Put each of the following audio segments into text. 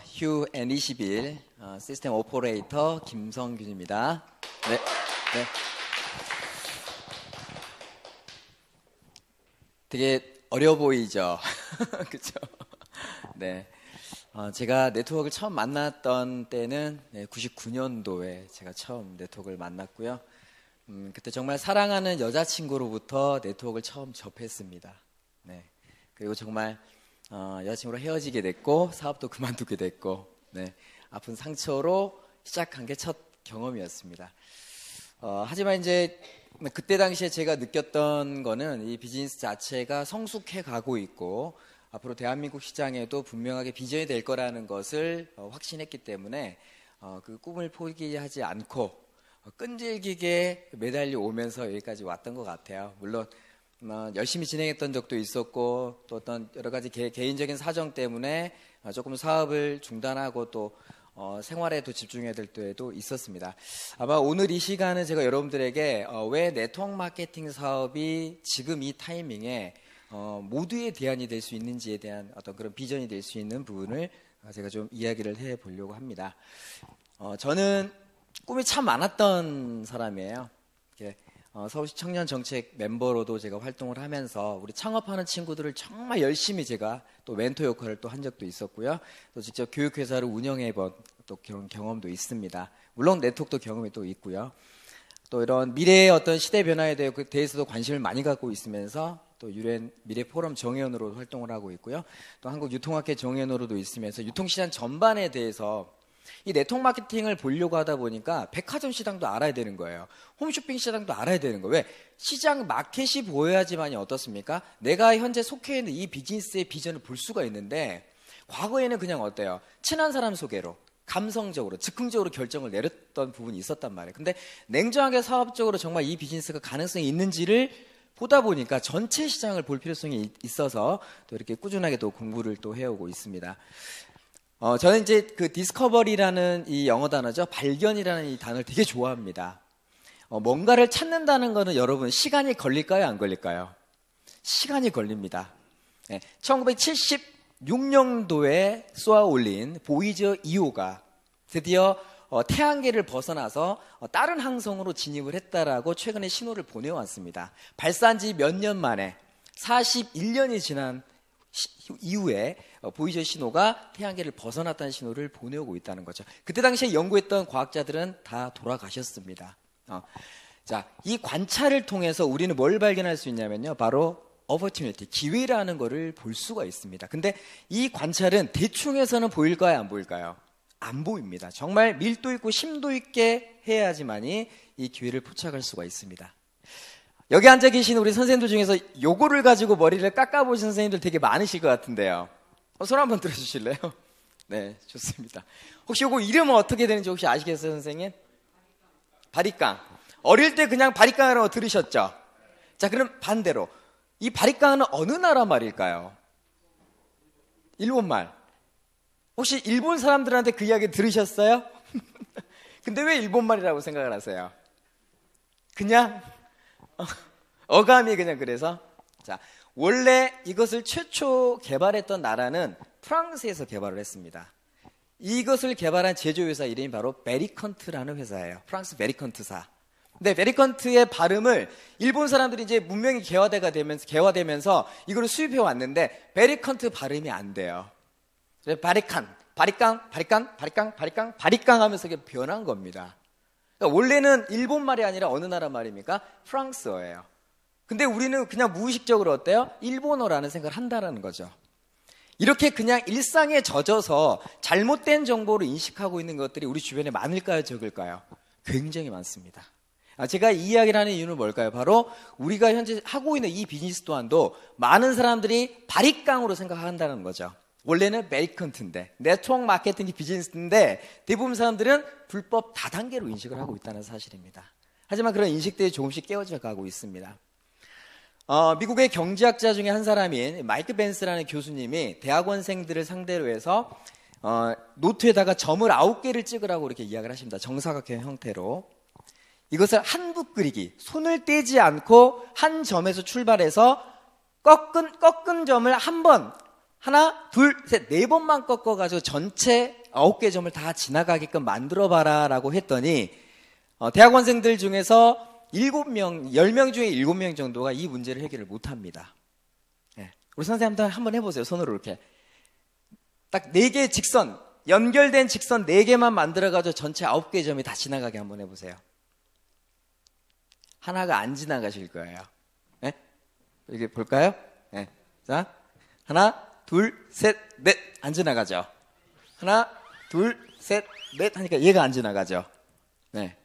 휴 N21 시스템 오퍼레이터 김성균입니다. 네. 되게 어려 보이죠? 그쵸? 네. 제가 네트워크를 처음 만났던 때는 99년도에 제가 처음 네트워크를 만났고요. 그때 정말 사랑하는 여자친구로부터 네트워크를 처음 접했습니다. 네. 그리고 정말 여자친구로 헤어지게 됐고 사업도 그만두게 됐고, 네. 아픈 상처로 시작한 게 첫 경험이었습니다. 하지만 이제 그때 당시에 제가 느꼈던 거는 이 비즈니스 자체가 성숙해 가고 있고 앞으로 대한민국 시장에도 분명하게 비전이 될 거라는 것을 확신했기 때문에 그 꿈을 포기하지 않고 끈질기게 매달려 오면서 여기까지 왔던 것 같아요. 물론 열심히 진행했던 적도 있었고 또 어떤 여러 가지 개인적인 사정 때문에 조금 사업을 중단하고 또 생활에도 집중해야 될 때도 있었습니다. 아마 오늘 이 시간은 제가 여러분들에게 왜 네트워크 마케팅 사업이 지금 이 타이밍에 모두의 대안이 될 수 있는지에 대한 어떤 그런 비전이 될 수 있는 부분을 제가 좀 이야기를 해 보려고 합니다. 저는 꿈이 참 많았던 사람이에요. 서울시 청년정책 멤버로도 제가 활동을 하면서 우리 창업하는 친구들을 정말 열심히 제가 또 멘토 역할을 또 한 적도 있었고요. 또 직접 교육회사를 운영해 본 또 그런 경험도 있습니다. 물론 네트워크도 경험이 또 있고요. 또 이런 미래의 어떤 시대 변화에 대해서도 관심을 많이 갖고 있으면서 또 유엔 미래포럼 정회원으로 활동을 하고 있고요. 또 한국유통학회 정회원으로도 있으면서 유통시장 전반에 대해서 이 네트워크 마케팅을 보려고 하다 보니까 백화점 시장도 알아야 되는 거예요. 홈쇼핑 시장도 알아야 되는 거예요. 왜? 시장 마켓이 보여야지만이 어떻습니까? 내가 현재 속해 있는 이 비즈니스의 비전을 볼 수가 있는데 과거에는 그냥 어때요? 친한 사람 소개로 감성적으로 즉흥적으로 결정을 내렸던 부분이 있었단 말이에요. 근데 냉정하게 사업적으로 정말 이 비즈니스가 가능성이 있는지를 보다 보니까 전체 시장을 볼 필요성이 있어서 또 이렇게 꾸준하게 또 공부를 또 해오고 있습니다. 저는 이제 그 디스커버리라는 이 영어 단어죠. 발견이라는 이 단어를 되게 좋아합니다. 뭔가를 찾는다는 거는 여러분 시간이 걸릴까요? 안 걸릴까요? 시간이 걸립니다. 1976년도에 쏘아 올린 보이저 2호가 드디어 태양계를 벗어나서 다른 항성으로 진입을 했다라고 최근에 신호를 보내왔습니다. 발사한 지 몇 년 만에 41년이 지난 이후에 보이저 신호가 태양계를 벗어났다는 신호를 보내오고 있다는 거죠. 그때 당시에 연구했던 과학자들은 다 돌아가셨습니다. 자, 이 관찰을 통해서 우리는 뭘 발견할 수 있냐면요. 바로 opportunity, 기회라는 거를 볼 수가 있습니다. 근데 이 관찰은 대충해서는 보일까요? 안 보일까요? 안 보입니다. 정말 밀도 있고 심도 있게 해야지만이 이 기회를 포착할 수가 있습니다. 여기 앉아 계신 우리 선생님들 중에서 요거를 가지고 머리를 깎아보신 선생님들 되게 많으실 것 같은데요. 손 한번 들어주실래요? 네, 좋습니다. 혹시 요거 이름은 어떻게 되는지 혹시 아시겠어요, 선생님? 바리깡. 어릴 때 그냥 바리깡이라고 들으셨죠? 자, 그럼 반대로 이 바리깡은 어느 나라 말일까요? 일본말. 혹시 일본 사람들한테 그 이야기 들으셨어요? 근데 왜 일본말이라고 생각을 하세요? 그냥 어감이 그냥 그래서. 자, 원래 이것을 최초 개발했던 나라는 프랑스에서 개발을 했습니다. 이것을 개발한 제조회사 이름이 바로 베리컨트라는 회사예요. 프랑스 베리컨트사. 근데 베리컨트의 발음을 일본 사람들이 이제 문명이 개화되면서 이거를 수입해 왔는데 베리컨트 발음이 안 돼요. 그래서 바리깡 하면서 이게 변한 겁니다. 그러니까 원래는 일본 말이 아니라 어느 나라 말입니까? 프랑스어예요. 근데 우리는 그냥 무의식적으로 어때요? 일본어라는 생각을 한다라는 거죠. 이렇게 그냥 일상에 젖어서 잘못된 정보를 인식하고 있는 것들이 우리 주변에 많을까요? 적을까요? 굉장히 많습니다. 제가 이 이야기를 하는 이유는 뭘까요? 바로 우리가 현재 하고 있는 이 비즈니스 또한도 많은 사람들이 바리깡으로 생각한다는 거죠. 원래는 베리컨트인데 네트워크 마케팅 비즈니스인데 대부분 사람들은 불법 다단계로 인식을 하고 있다는 사실입니다. 하지만 그런 인식들이 조금씩 깨어져 가고 있습니다. 미국의 경제학자 중에 한 사람인 마이크 벤스라는 교수님이 대학원생들을 상대로 해서 노트에다가 점을 9개를 찍으라고 이렇게 이야기를 하십니다. 정사각형 형태로. 이것을 한붓 그리기, 손을 떼지 않고 한 점에서 출발해서 꺾은 점을 한 하나, 둘, 셋, 네 번만 꺾어가지고 전체 9개 점을 다 지나가게끔 만들어봐라 라고 했더니 대학원생들 중에서 7명, 10명 중에 7명 정도가 이 문제를 해결을 못합니다. 네. 우리 선생님들 한번 해보세요. 손으로 이렇게 딱 4개 직선, 연결된 직선 4개만 만들어가지고 전체 9개 점이 다 지나가게 한번 해보세요. 하나가 안 지나가실 거예요. 네? 여기 볼까요? 네. 자, 하나, 둘, 셋, 넷 안 지나가죠. 하나, 둘, 셋, 넷 하니까 얘가 안 지나가죠. 네.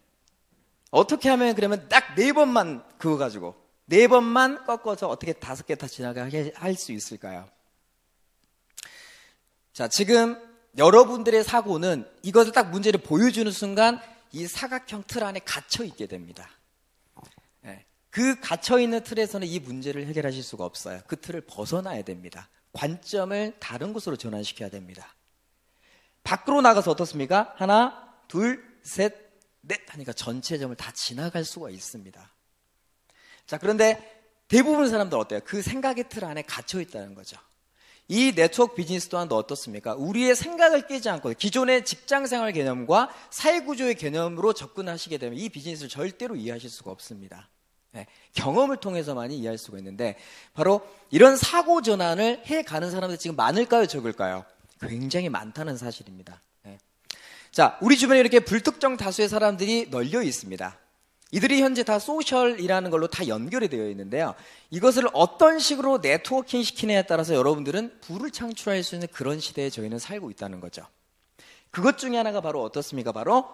어떻게 하면 그러면 딱 4번만 그거 가지고 4번만 꺾어서 어떻게 5개 다 지나가게 할 수 있을까요? 자, 지금 여러분들의 사고는 이것을 딱 문제를 보여주는 순간 이 사각형 틀 안에 갇혀 있게 됩니다. 네. 그 갇혀 있는 틀에서는 이 문제를 해결하실 수가 없어요. 그 틀을 벗어나야 됩니다. 관점을 다른 곳으로 전환시켜야 됩니다. 밖으로 나가서 어떻습니까? 하나, 둘, 셋, 넷 하니까 전체 점을 다 지나갈 수가 있습니다. 자, 그런데 대부분 사람들 어때요? 그 생각의 틀 안에 갇혀 있다는 거죠. 이 네트워크 비즈니스 또한 어떻습니까? 우리의 생각을 깨지 않고 기존의 직장생활 개념과 사회구조의 개념으로 접근하시게 되면 이 비즈니스를 절대로 이해하실 수가 없습니다. 네, 경험을 통해서만이 이해할 수가 있는데 바로 이런 사고 전환을 해가는 사람들이 지금 많을까요? 적을까요? 굉장히 많다는 사실입니다. 네. 자, 우리 주변에 이렇게 불특정 다수의 사람들이 널려 있습니다. 이들이 현재 다 소셜이라는 걸로 다 연결이 되어 있는데요. 이것을 어떤 식으로 네트워킹 시키느냐에 따라서 여러분들은 부를 창출할 수 있는 그런 시대에 저희는 살고 있다는 거죠. 그것 중에 하나가 바로 어떻습니까? 바로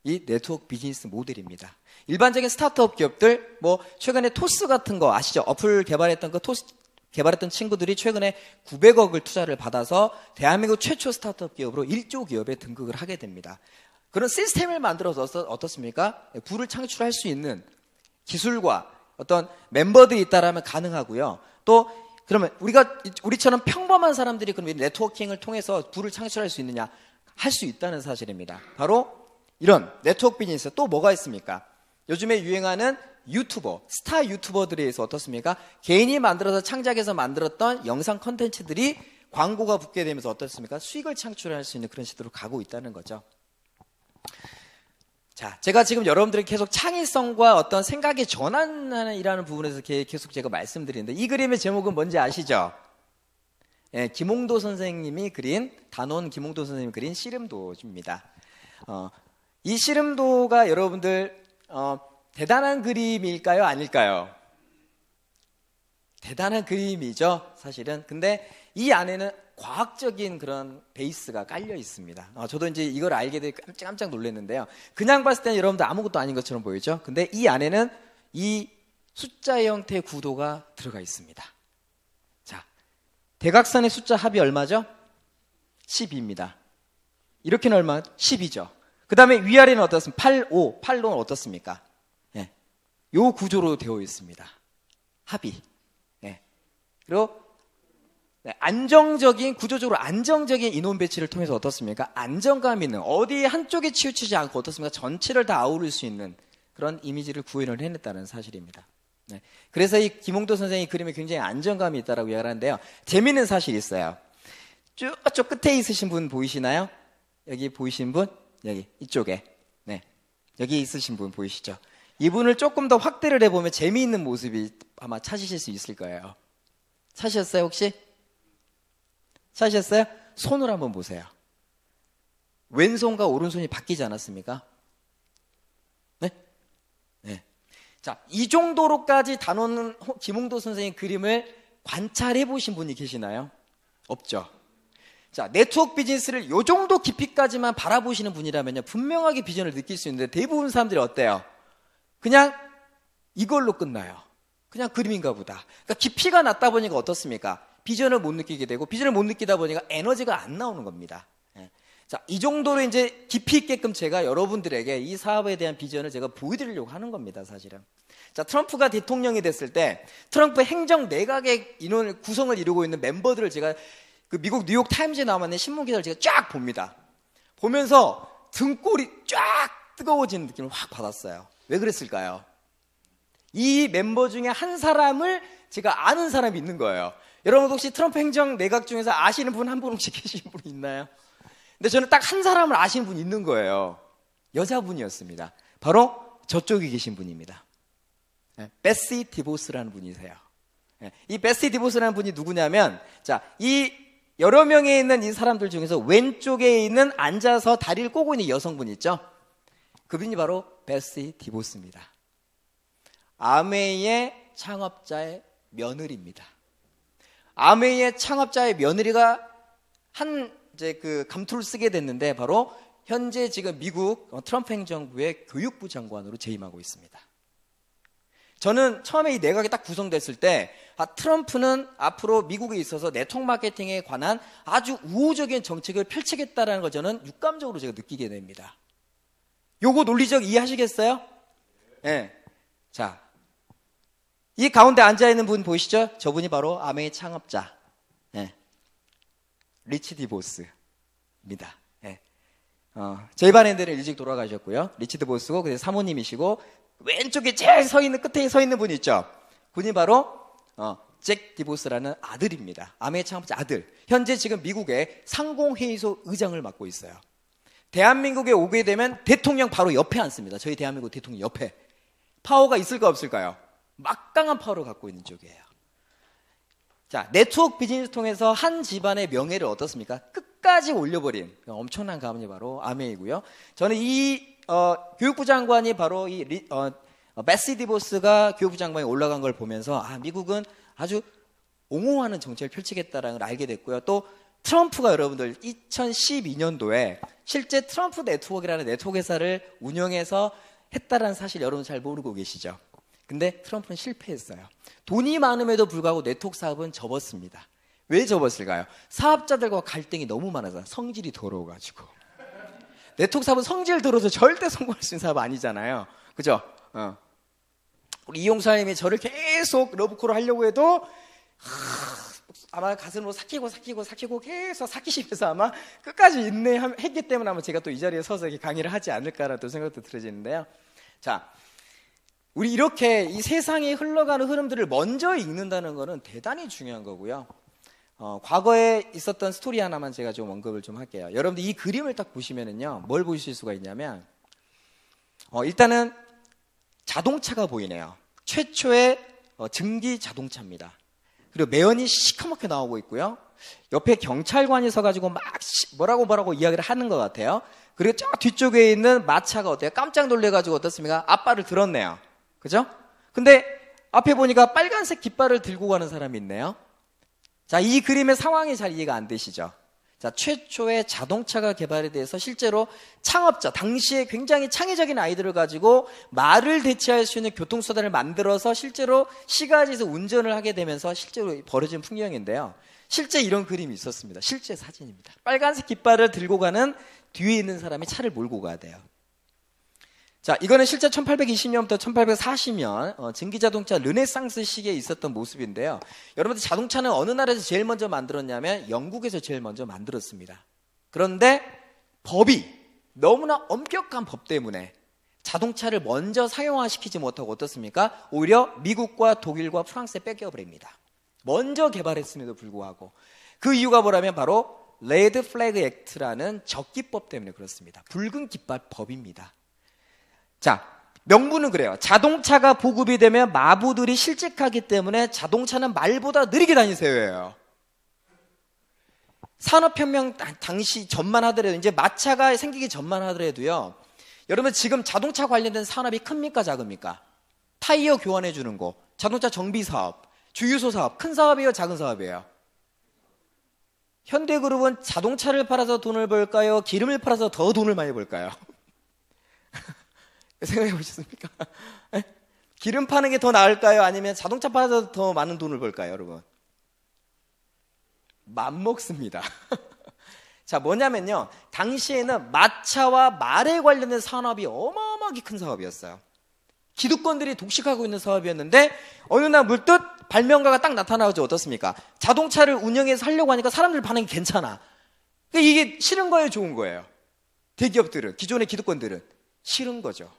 이 네트워크 비즈니스 모델입니다. 일반적인 스타트업 기업들, 뭐 최근에 토스 같은 거 아시죠? 어플 개발했던 그 토스 개발했던 친구들이 최근에 900억을 투자를 받아서 대한민국 최초 스타트업 기업으로 1조 기업에 등극을 하게 됩니다. 그런 시스템을 만들어서 어떻습니까? 부를 창출할 수 있는 기술과 어떤 멤버들이 있다라면 가능하고요. 또 그러면 우리처럼 평범한 사람들이 그럼 이 네트워킹을 통해서 부를 창출할 수 있느냐? 할 수 있다는 사실입니다. 바로 이런 네트워크 비즈니스 또 뭐가 있습니까? 요즘에 유행하는 유튜버, 스타 유튜버들에 의해서 어떻습니까? 개인이 만들어서 창작해서 만들었던 영상 컨텐츠들이 광고가 붙게 되면서 어떻습니까? 수익을 창출할 수 있는 그런 시대로 가고 있다는 거죠. 자, 제가 지금 여러분들에게 계속 창의성과 어떤 생각의 전환이라는 부분에서 계속 제가 말씀드리는데 이 그림의 제목은 뭔지 아시죠? 예, 김홍도 선생님이 그린, 단원 김홍도 선생님이 그린 씨름도입니다. 이 씨름도가 여러분들 대단한 그림일까요? 아닐까요? 대단한 그림이죠, 사실은. 근데 이 안에는 과학적인 그런 베이스가 깔려 있습니다. 저도 이제 이걸 알게 되고 깜짝 놀랐는데요. 그냥 봤을 때는 여러분들 아무것도 아닌 것처럼 보이죠? 근데 이 안에는 이 숫자의 형태의 구도가 들어가 있습니다. 자, 대각선의 숫자 합이 얼마죠? 12입니다. 이렇게는 얼마? 10이죠. 그 다음에 위아래는 어떻습니까? 8, 5. 8로는 어떻습니까? 예. 요 구조로 되어 있습니다. 합이. 예. 그리고 안정적인, 구조적으로 안정적인 인원 배치를 통해서 어떻습니까? 안정감 있는, 어디 한쪽에 치우치지 않고 어떻습니까? 전체를 다 아우를 수 있는 그런 이미지를 구현을 해냈다는 사실입니다. 네. 그래서 이 김홍도 선생의 그림에 굉장히 안정감이 있다고 이야기하는데요. 재미있는 사실이 있어요. 쭉 끝에 있으신 분 보이시나요? 여기 보이신 분? 여기 이쪽에. 네. 여기 있으신 분 보이시죠? 이분을 조금 더 확대를 해보면 재미있는 모습이 아마 찾으실 수 있을 거예요. 찾으셨어요, 혹시? 찾으셨어요? 손을 한번 보세요. 왼손과 오른손이 바뀌지 않았습니까? 네? 네. 자, 이 정도로까지 단원 김홍도 선생의 그림을 관찰해 보신 분이 계시나요? 없죠. 자, 네트워크 비즈니스를 이 정도 깊이까지만 바라보시는 분이라면요, 분명하게 비전을 느낄 수 있는데 대부분 사람들이 어때요? 그냥 이걸로 끝나요. 그냥 그림인가 보다. 그러니까 깊이가 낮다 보니까 어떻습니까? 비전을 못 느끼게 되고, 비전을 못 느끼다 보니까 에너지가 안 나오는 겁니다. 예. 자, 이 정도로 이제 깊이 있게끔 제가 여러분들에게 이 사업에 대한 비전을 제가 보여드리려고 하는 겁니다, 사실은. 자, 트럼프가 대통령이 됐을 때 트럼프 행정 내각의 인원 구성을 이루고 있는 멤버들을 제가 그 미국 뉴욕 타임즈에 나왔는 신문 기사를 제가 쫙 봅니다. 보면서 등골이 쫙 뜨거워지는 느낌을 확 받았어요. 왜 그랬을까요? 이 멤버 중에 한 사람을 제가 아는 사람이 있는 거예요. 여러분 혹시 트럼프 행정 내각 중에서 아시는 분 한 분씩 계신 분 있나요? 근데 저는 딱 한 사람을 아시는 분이 있는 거예요. 여자분이었습니다. 바로 저쪽에 계신 분입니다. 베시 디보스라는 분이세요. 이 베시 디보스라는 분이 누구냐면, 자, 이 여러 명에 있는 이 사람들 중에서 왼쪽에 있는 앉아서 다리를 꼬고 있는 여성분 있죠? 그분이 바로 베시 디보스입니다. 아메이의 창업자의 며느리입니다. 아메이의 창업자의 며느리가 이제 그 감투를 쓰게 됐는데, 바로 현재 지금 미국 트럼프 행정부의 교육부 장관으로 재임하고 있습니다. 저는 처음에 이 내각이 딱 구성됐을 때, 트럼프는 앞으로 미국에 있어서 네트워크 마케팅에 관한 아주 우호적인 정책을 펼치겠다라는 걸 저는 육감적으로 제가 느끼게 됩니다. 요거 논리적 이해하시겠어요? 네. 자, 이 가운데 앉아있는 분 보이시죠? 저분이 바로 아메이 창업자, 리치 디보스입니다. 저희 반 애들은 일찍 돌아가셨고요. 리치 디보스고, 그래서 사모님이시고, 왼쪽에 제일 끝에 서 있는 분 있죠? 그분이 바로 잭 디보스라는 아들입니다. 아메이 창업자 아들. 현재 지금 미국의 상공회의소 의장을 맡고 있어요. 대한민국에 오게 되면 대통령 바로 옆에 앉습니다. 저희 대한민국 대통령 옆에. 파워가 있을까 없을까요? 막강한 파워를 갖고 있는 쪽이에요. 자, 네트워크 비즈니스 통해서 한 집안의 명예를 어떻습니까? 끝까지 올려버린 엄청난 가문이 바로 아메이고요. 저는 이 교육부 장관이 바로 이 베시 디보스가 교육부 장관이 올라간 걸 보면서, 미국은 아주 옹호하는 정책을 펼치겠다라는 걸 알게 됐고요. 또 트럼프가 여러분들 2012년도에 실제 트럼프 네트워크라는 네트워크 회사를 운영해서 했다라는 사실 여러분 잘 모르고 계시죠? 근데 트럼프는 실패했어요. 돈이 많음에도 불구하고 네트워크 사업은 접었습니다. 왜 접었을까요? 사업자들과 갈등이 너무 많아서, 성질이 더러워가지고. 네트워크 사업은 성질 더러워서 절대 성공할 수 있는 사업 아니잖아요. 그죠? 우리 이용사님이 저를 계속 러브콜을 하려고 해도 아마 가슴으로 삭히고 계속 삭히시면서 아마 끝까지 인내했기 때문에 아마 제가 또 이 자리에 서서 이렇게 강의를 하지 않을까라는 또 생각도 들어지는데요. 자, 우리 이렇게 이 세상에 흘러가는 흐름들을 먼저 읽는다는 것은 대단히 중요한 거고요. 과거에 있었던 스토리 하나만 제가 좀 언급을 좀 할게요. 여러분들 이 그림을 딱 보시면은요, 뭘 보실 수가 있냐면, 일단은 자동차가 보이네요. 최초의 증기 자동차입니다. 그리고 매연이 시커멓게 나오고 있고요. 옆에 경찰관이 서가지고 막 뭐라고 이야기를 하는 것 같아요. 그리고 저 뒤쪽에 있는 마차가 어때요? 깜짝 놀래가지고 어떻습니까? 앞발을 들었네요. 그죠? 근데 앞에 보니까 빨간색 깃발을 들고 가는 사람이 있네요. 자, 이 그림의 상황이 잘 이해가 안 되시죠? 자, 최초의 자동차가 개발이 돼서 실제로 창업자, 당시에 굉장히 창의적인 아이디어를 가지고 말을 대체할 수 있는 교통수단을 만들어서 실제로 시가지에서 운전을 하게 되면서 실제로 벌어진 풍경인데요. 실제 이런 그림이 있었습니다. 실제 사진입니다. 빨간색 깃발을 들고 가는 뒤에 있는 사람이 차를 몰고 가야 돼요. 자, 이거는 실제 1820년부터 1840년 증기자동차 르네상스 시기에 있었던 모습인데요. 여러분들 자동차는 어느 나라에서 제일 먼저 만들었냐면 영국에서 제일 먼저 만들었습니다. 그런데 법이 너무나 엄격한 법 때문에 자동차를 먼저 상용화시키지 못하고 어떻습니까? 오히려 미국과 독일과 프랑스에 뺏겨버립니다. 먼저 개발했음에도 불구하고. 그 이유가 뭐라면 바로 레드 플래그 액트라는 적기법 때문에 그렇습니다. 붉은 깃발 법입니다. 자, 명분은 그래요. 자동차가 보급이 되면 마부들이 실직하기 때문에 자동차는 말보다 느리게 다니세요예요. 산업혁명 당시 전만 하더라도, 이제 마차가 생기기 전만 하더라도요, 여러분 지금 자동차 관련된 산업이 큽니까 작습니까? 타이어 교환해 주는 거, 자동차 정비 사업, 주유소 사업, 큰 사업이에요 작은 사업이에요? 현대그룹은 자동차를 팔아서 돈을 벌까요? 기름을 팔아서 더 돈을 많이 벌까요? 생각해 보셨습니까? 기름 파는 게 더 나을까요? 아니면 자동차 팔아서 더 많은 돈을 벌까요, 여러분? 맘먹습니다. 자, 뭐냐면요, 당시에는 마차와 말에 관련된 산업이 어마어마하게 큰 사업이었어요. 기득권들이 독식하고 있는 사업이었는데 어느 날 물뜻 발명가가 딱 나타나죠. 어떻습니까? 자동차를 운영해서 하려고 하니까 사람들 반응이 괜찮아. 그러니까 이게 싫은 거예요, 좋은 거예요? 대기업들은, 기존의 기득권들은 싫은 거죠.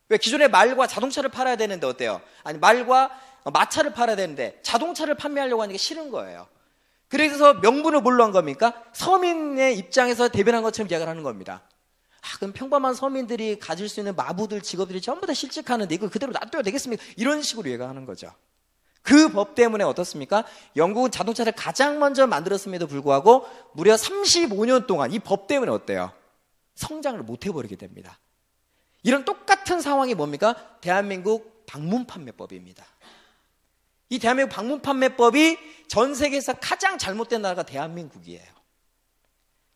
왜? 기존의 말과 자동차를 팔아야 되는데 어때요? 아니, 말과 마차를 팔아야 되는데 자동차를 판매하려고 하는 게 싫은 거예요. 그래서 명분을 뭘로 한 겁니까? 서민의 입장에서 대변한 것처럼 이야기를 하는 겁니다. 그럼 평범한 서민들이 가질 수 있는 마부들, 직업들이 전부 다 실직하는데 이걸 그대로 놔둬야 되겠습니까? 이런 식으로 얘기하는 거죠. 그 법 때문에 어떻습니까? 영국은 자동차를 가장 먼저 만들었음에도 불구하고 무려 35년 동안 이 법 때문에 어때요? 성장을 못 해버리게 됩니다. 이런 똑같은 상황이 뭡니까? 대한민국 방문판매법입니다. 이 대한민국 방문판매법이 전 세계에서 가장 잘못된 나라가 대한민국이에요.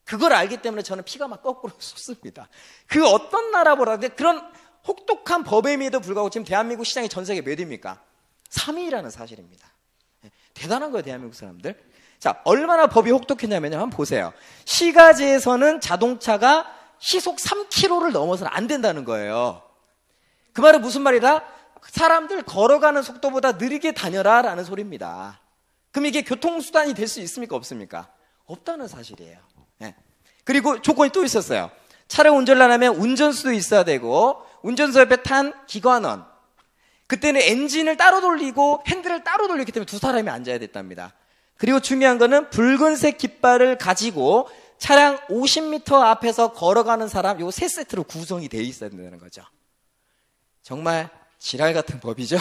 그걸 알기 때문에 저는 피가 막 거꾸로 솟습니다. 그 어떤 나라보다 그런 혹독한 법임에도 불구하고 지금 대한민국 시장이 전 세계 몇 위입니까? 3위라는 사실입니다. 대단한 거예요, 대한민국 사람들. 자, 얼마나 법이 혹독했냐면요. 한번 보세요. 시가지에서는 자동차가 시속 3km를 넘어서는 안 된다는 거예요. 그 말은 무슨 말이다? 사람들 걸어가는 속도보다 느리게 다녀라 라는 소리입니다. 그럼 이게 교통수단이 될 수 있습니까? 없습니까? 없다는 사실이에요. 네. 그리고 조건이 또 있었어요. 차를 운전을 하려면 운전수도 있어야 되고 운전수 옆에 탄 기관원, 그때는 엔진을 따로 돌리고 핸들을 따로 돌렸기 때문에 두 사람이 앉아야 됐답니다. 그리고 중요한 거는 붉은색 깃발을 가지고 차량 50m 앞에서 걸어가는 사람, 요 세 세트로 구성이 되어 있어야 된다는 거죠. 정말 지랄 같은 법이죠.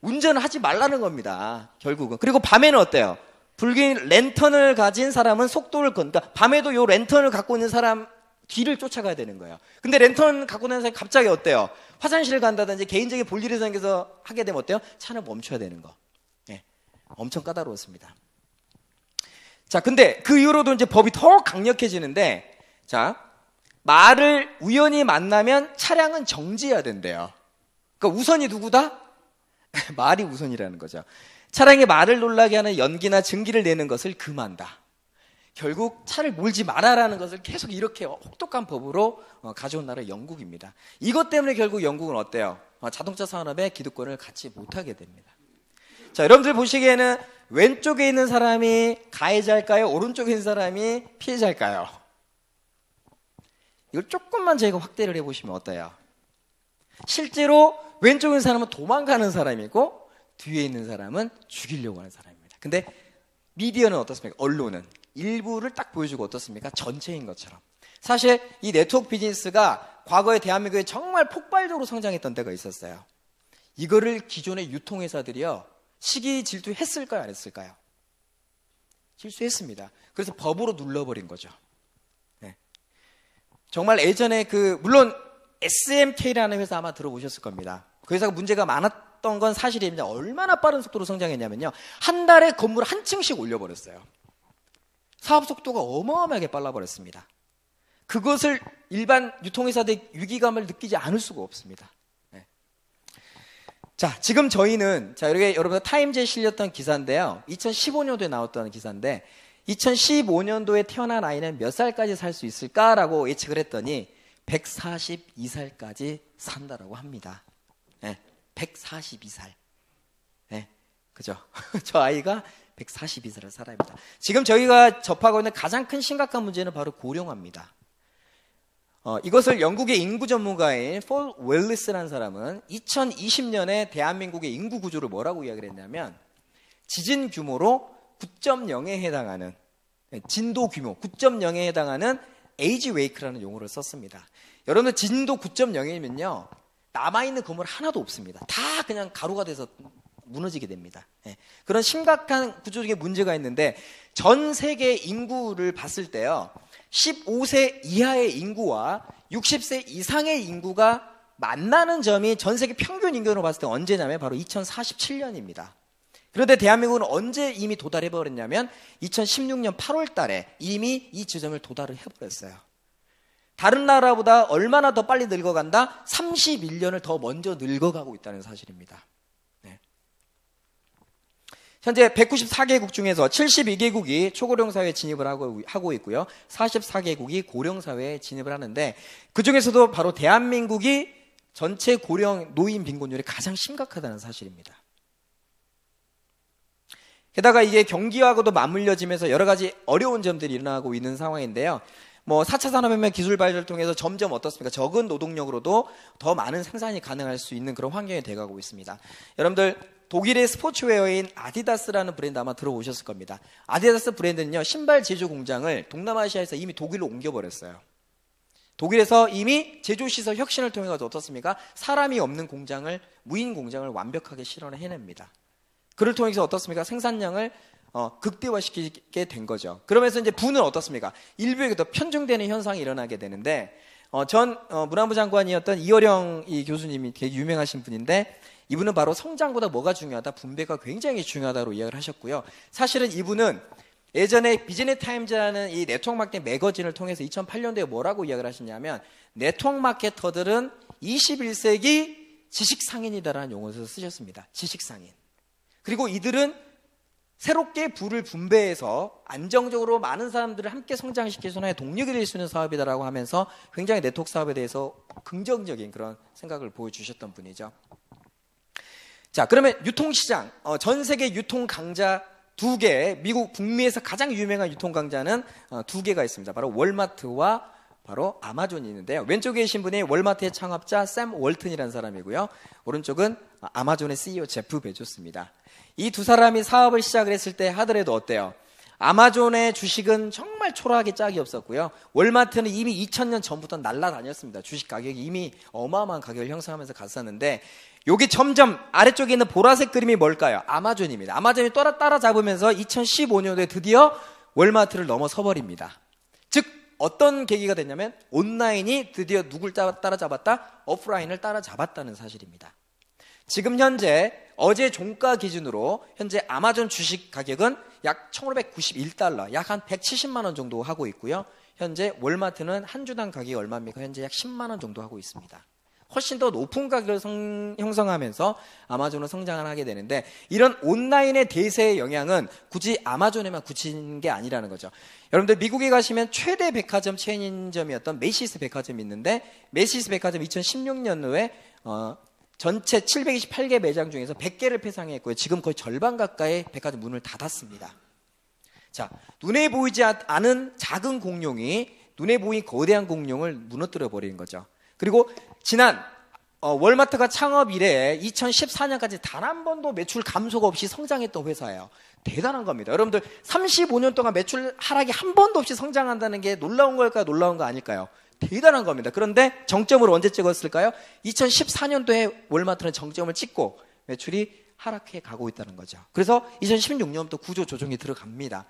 운전을 하지 말라는 겁니다, 결국은. 그리고 밤에는 어때요? 붉은 랜턴을 가진 사람은 속도를 그러니까 밤에도 요 랜턴을 갖고 있는 사람 뒤를 쫓아가야 되는 거예요. 근데 랜턴 갖고 있는 사람이 갑자기 어때요? 화장실을 간다든지 개인적인 볼일이 생겨서 하게 되면 어때요? 차는 멈춰야 되는 거. 네. 엄청 까다로웠습니다. 자, 근데 그 이후로도 이제 법이 더 강력해지는데, 자, 말을 우연히 만나면 차량은 정지해야 된대요. 그러니까 우선이 누구다? 말이 우선이라는 거죠. 차량에 말을 놀라게 하는 연기나 증기를 내는 것을 금한다. 결국 차를 몰지 말아라는 것을 계속 이렇게 혹독한 법으로 가져온 나라가 영국입니다. 이것 때문에 결국 영국은 어때요? 자동차 산업의 기득권을 갖지 못하게 됩니다. 자, 여러분들 보시기에는 왼쪽에 있는 사람이 가해자일까요? 오른쪽에 있는 사람이 피해자일까요? 이걸 조금만 저희가 확대를 해보시면 어때요? 실제로 왼쪽에 있는 사람은 도망가는 사람이고 뒤에 있는 사람은 죽이려고 하는 사람입니다. 근데 미디어는 어떻습니까? 언론은 일부를 딱 보여주고 어떻습니까? 전체인 것처럼. 사실 이 네트워크 비즈니스가 과거에 대한민국에 정말 폭발적으로 성장했던 때가 있었어요. 이거를 기존의 유통회사들이요, 시기 질투했을까요? 안 했을까요? 실수했습니다. 그래서 법으로 눌러버린 거죠. 네. 정말 예전에 물론 SMK라는 회사 아마 들어보셨을 겁니다. 그 회사가 문제가 많았던 건 사실입니다. 얼마나 빠른 속도로 성장했냐면요, 한 달에 건물 한 층씩 올려버렸어요. 사업 속도가 어마어마하게 빨라버렸습니다. 그것을 일반 유통회사들이 위기감을 느끼지 않을 수가 없습니다. 네. 자, 지금 저희는, 자, 이렇게 여러분들 타임즈에 실렸던 기사인데요. 2015년도에 나왔던 기사인데, 2015년도에 태어난 아이는 몇 살까지 살 수 있을까라고 예측을 했더니 142살까지 산다라고 합니다. 네, 142살. 네, 그죠? 저 아이가 142살을 살아야 합니다. 지금 저희가 접하고 있는 가장 큰 심각한 문제는 바로 고령화입니다. 이것을 영국의 인구 전문가인 폴 웰리스라는 사람은 2020년에 대한민국의 인구 구조를 뭐라고 이야기를 했냐면, 지진 규모로 9.0에 해당하는, 진도 규모 9.0에 해당하는 에이지 웨이크라는 용어를 썼습니다. 여러분들 진도 9.0이면요 남아있는 건물 하나도 없습니다. 다 그냥 가루가 돼서 무너지게 됩니다. 네. 그런 심각한 구조적인 문제가 있는데, 전 세계 인구를 봤을 때요, 15세 이하의 인구와 60세 이상의 인구가 만나는 점이 전 세계 평균 인구로 봤을 때 언제냐면 바로 2047년입니다. 그런데 대한민국은 언제 이미 도달해버렸냐면 2016년 8월 달에 이미 이 지점을 도달을 해버렸어요. 다른 나라보다 얼마나 더 빨리 늙어간다? 31년을 더 먼저 늙어가고 있다는 사실입니다. 네. 현재 194개국 중에서 72개국이 초고령 사회에 진입을 하고 있고요. 44개국이 고령 사회에 진입을 하는데, 그 중에서도 바로 대한민국이 전체 고령 노인 빈곤율이 가장 심각하다는 사실입니다. 게다가 이게 경기하고도 맞물려지면서 여러 가지 어려운 점들이 일어나고 있는 상황인데요. 4차 산업혁명 기술 발전을 통해서 점점 어떻습니까? 적은 노동력으로도 더 많은 생산이 가능할 수 있는 그런 환경이 돼가고 있습니다. 여러분들 독일의 스포츠웨어인 아디다스라는 브랜드 아마 들어보셨을 겁니다. 아디다스 브랜드는요, 신발 제조 공장을 동남아시아에서 이미 독일로 옮겨버렸어요. 독일에서 이미 제조시설 혁신을 통해 가지고 어떻습니까? 사람이 없는 공장을, 무인 공장을 완벽하게 실현을 해냅니다. 그를 통해서 어떻습니까? 생산량을 극대화시키게 된 거죠. 그러면서 이제 부는 어떻습니까? 일부에게 더 편중되는 현상이 일어나게 되는데, 전 문화부 장관이었던 이어령 이 교수님이 되게 유명하신 분인데, 이분은 바로 성장보다 뭐가 중요하다? 분배가 굉장히 중요하다고 이야기를 하셨고요. 사실은 이분은 예전에 비즈니스 타임즈라는 이 네트워크 마케팅 매거진을 통해서 2008년도에 뭐라고 이야기를 하시냐면, 네트워크 마케터들은 21세기 지식상인이다라는 용어를 쓰셨습니다. 지식상인. 그리고 이들은 새롭게 부를 분배해서 안정적으로 많은 사람들을 함께 성장시키는 하나의 동력이 될 수 있는 사업이다라고 하면서 굉장히 네트워크 사업에 대해서 긍정적인 그런 생각을 보여주셨던 분이죠. 자, 그러면 유통시장, 전 세계 유통 강자 2개, 미국 북미에서 가장 유명한 유통 강자는 2개가 있습니다. 바로 월마트와 바로 아마존이 있는데요. 왼쪽에 계신 분이 월마트의 창업자 샘 월튼이라는 사람이고요. 오른쪽은 아마존의 CEO 제프 베조스입니다. 이 두 사람이 사업을 시작을 했을 때 하더라도 어때요? 아마존의 주식은 정말 초라하게 짝이 없었고요. 월마트는 이미 2000년 전부터 날라다녔습니다. 주식 가격이 이미 어마어마한 가격을 형성하면서 갔었는데, 여기 점점 아래쪽에 있는 보라색 그림이 뭘까요? 아마존입니다. 아마존이 따라잡으면서 2015년도에 드디어 월마트를 넘어서 버립니다. 즉 어떤 계기가 됐냐면 온라인이 드디어 누굴 따라잡았다? 오프라인을 따라잡았다는 사실입니다. 지금 현재 어제 종가 기준으로 현재 아마존 주식 가격은 약 1591달러, 약 한 170만 원 정도 하고 있고요. 현재 월마트는 한 주당 가격이 얼마입니까? 현재 약 10만 원 정도 하고 있습니다. 훨씬 더 높은 가격을 형성하면서 아마존은 성장을 하게 되는데, 이런 온라인의 대세의 영향은 굳이 아마존에만 그치는 게 아니라는 거죠. 여러분들 미국에 가시면 최대 백화점 체인점이었던 메시스 백화점이 있는데, 메시스 백화점 2016년도에 전체 728개 매장 중에서 100개를 폐상했고요. 지금 거의 절반 가까이 백화점 문을 닫았습니다. 자, 눈에 보이지 않은 작은 공룡이 눈에 보이는 거대한 공룡을 무너뜨려 버리는 거죠. 그리고 지난 월마트가 창업 이래 2014년까지 단 한 번도 매출 감소가 없이 성장했던 회사예요. 대단한 겁니다. 여러분들 35년 동안 매출 하락이 한 번도 없이 성장한다는 게 놀라운 걸까요? 놀라운 거 아닐까요? 대단한 겁니다. 그런데 정점을 언제 찍었을까요? 2014년도에 월마트는 정점을 찍고 매출이 하락해 가고 있다는 거죠. 그래서 2016년부터 구조 조정이 들어갑니다.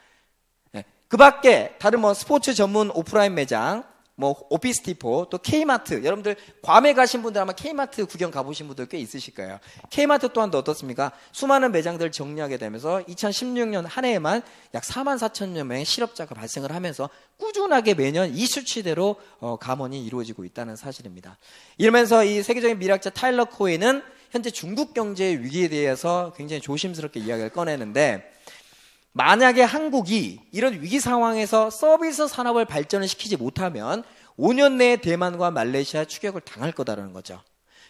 네. 그 밖에 다른 스포츠 전문 오프라인 매장, 오피스 디포, 또 K마트, 여러분들 괌에 가신 분들 아마 K마트 구경 가보신 분들 꽤 있으실 거예요. K마트 또한 어떻습니까? 수많은 매장들을 정리하게 되면서 2016년 한 해에만 약 4만 4천여 명의 실업자가 발생을 하면서 꾸준하게 매년 이 수치대로 감원이 이루어지고 있다는 사실입니다. 이러면서 이 세계적인 미래학자 타일러 코에는 현재 중국 경제의 위기에 대해서 굉장히 조심스럽게 이야기를 꺼내는데, 만약에 한국이 이런 위기 상황에서 서비스 산업을 발전을 시키지 못하면 5년 내에 대만과 말레이시아 추격을 당할 거다라는 거죠.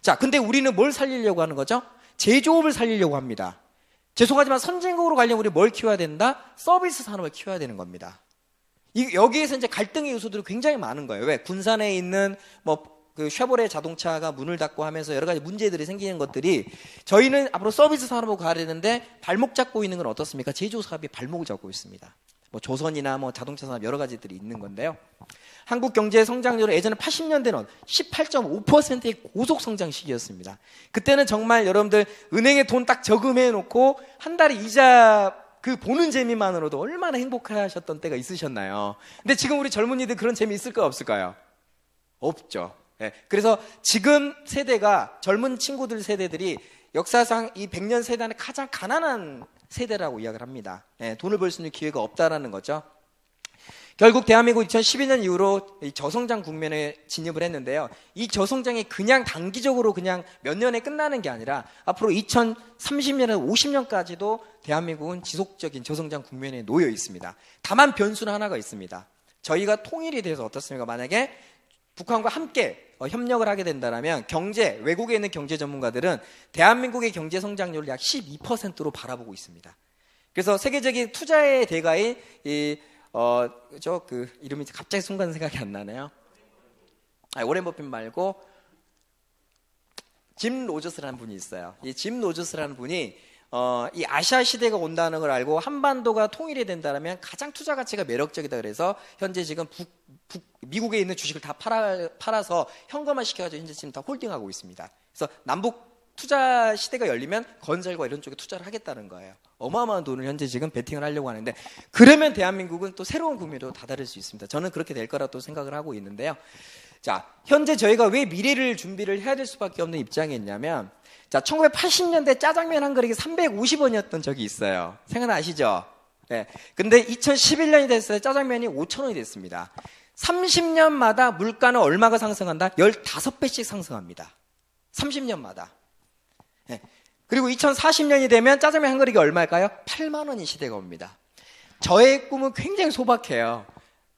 자, 근데 우리는 뭘 살리려고 하는 거죠? 제조업을 살리려고 합니다. 죄송하지만 선진국으로 가려면 우리 뭘 키워야 된다? 서비스 산업을 키워야 되는 겁니다. 여기에서 이제 갈등의 요소들이 굉장히 많은 거예요. 왜? 군산에 있는 그 쉐보레 자동차가 문을 닫고 하면서 여러 가지 문제들이 생기는 것들이, 저희는 앞으로 서비스 산업으로 가야 되는데 발목 잡고 있는 건 어떻습니까? 제조 사업이 발목을 잡고 있습니다. 조선이나 자동차 산업 여러 가지들이 있는 건데요. 한국 경제의 성장률은 예전에 80년대는 18.5%의 고속 성장 시기였습니다. 그때는 정말 여러분들 은행에 돈 딱 저금해 놓고 한 달에 이자 그 보는 재미만으로도 얼마나 행복하셨던 때가 있으셨나요? 근데 지금 우리 젊은이들 그런 재미 있을까요? 없을까요? 없죠. 네. 그래서 지금 세대가, 젊은 친구들 세대들이 역사상 이 100년 세대 안에 가장 가난한 세대라고 이야기를 합니다. 네. 돈을 벌 수 있는 기회가 없다라는 거죠. 결국 대한민국 2012년 이후로 이 저성장 국면에 진입을 했는데요. 이 저성장이 그냥 단기적으로 그냥 몇 년에 끝나는 게 아니라 앞으로 2030년에서 50년까지도 대한민국은 지속적인 저성장 국면에 놓여 있습니다. 다만 변수는 하나가 있습니다. 저희가 통일이 돼서 어떻습니까? 만약에 북한과 함께 협력을 하게 된다면 외국에 있는 경제 전문가들은 대한민국의 경제 성장률을 약 12%로 바라보고 있습니다. 그래서 세계적인 투자의 대가인 그 이름이 갑자기 순간 생각이 안 나네요. 오렌 버핏 말고 짐 로저스라는 분이 있어요. 이 짐 로저스라는 분이 이 아시아 시대가 온다는 걸 알고 한반도가 통일이 된다면 가장 투자 가치가 매력적이다. 그래서 현재 지금 미국에 있는 주식을 다 팔아서 현금화 시켜가지고 현재 지금 다 홀딩하고 있습니다. 그래서 남북 투자 시대가 열리면 건설과 이런 쪽에 투자를 하겠다는 거예요. 어마어마한 돈을 현재 지금 베팅을 하려고 하는데, 그러면 대한민국은 또 새로운 구미로 다다를 수 있습니다. 저는 그렇게 될 거라고 생각을 하고 있는데요. 자, 현재 저희가 왜 미래를 준비를 해야 될 수밖에 없는 입장에 있냐면, 자, 1980년대 짜장면 한 그릇이 350원이었던 적이 있어요. 생각나시죠? 네. 근데 2011년이 됐어요. 짜장면이 5,000원이 됐습니다. 30년마다 물가는 얼마가 상승한다? 15배씩 상승합니다. 30년마다. 네. 그리고 2040년이 되면 짜장면 한 그릇이 얼마일까요? 8만 원인 시대가 옵니다. 저의 꿈은 굉장히 소박해요.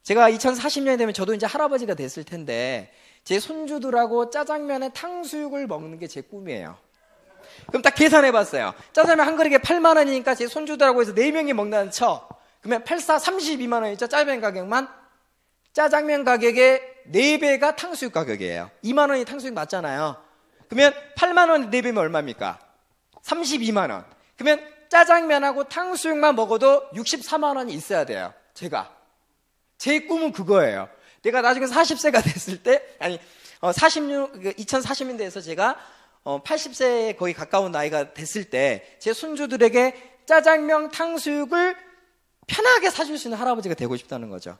제가 2040년이 되면 저도 이제 할아버지가 됐을 텐데, 제 손주들하고 짜장면에 탕수육을 먹는 게 제 꿈이에요. 그럼 딱 계산해봤어요. 짜장면 한 그릇에 8만 원이니까 제 손주들하고 해서 4명이 먹는다는 쳐. 그러면 84, 32만 원이죠. 짜장면 가격만. 짜장면 가격의 4배가 탕수육 가격이에요. 2만 원이 탕수육 맞잖아요. 그러면 8만 원 4배면 얼마입니까? 32만 원. 그러면 짜장면하고 탕수육만 먹어도 64만 원이 있어야 돼요. 제 꿈은 그거예요. 내가 나중에 40세가 됐을 때, 2040년대에서 제가 80세에 거의 가까운 나이가 됐을 때 제 손주들에게 짜장면, 탕수육을 편하게 사줄 수 있는 할아버지가 되고 싶다는 거죠.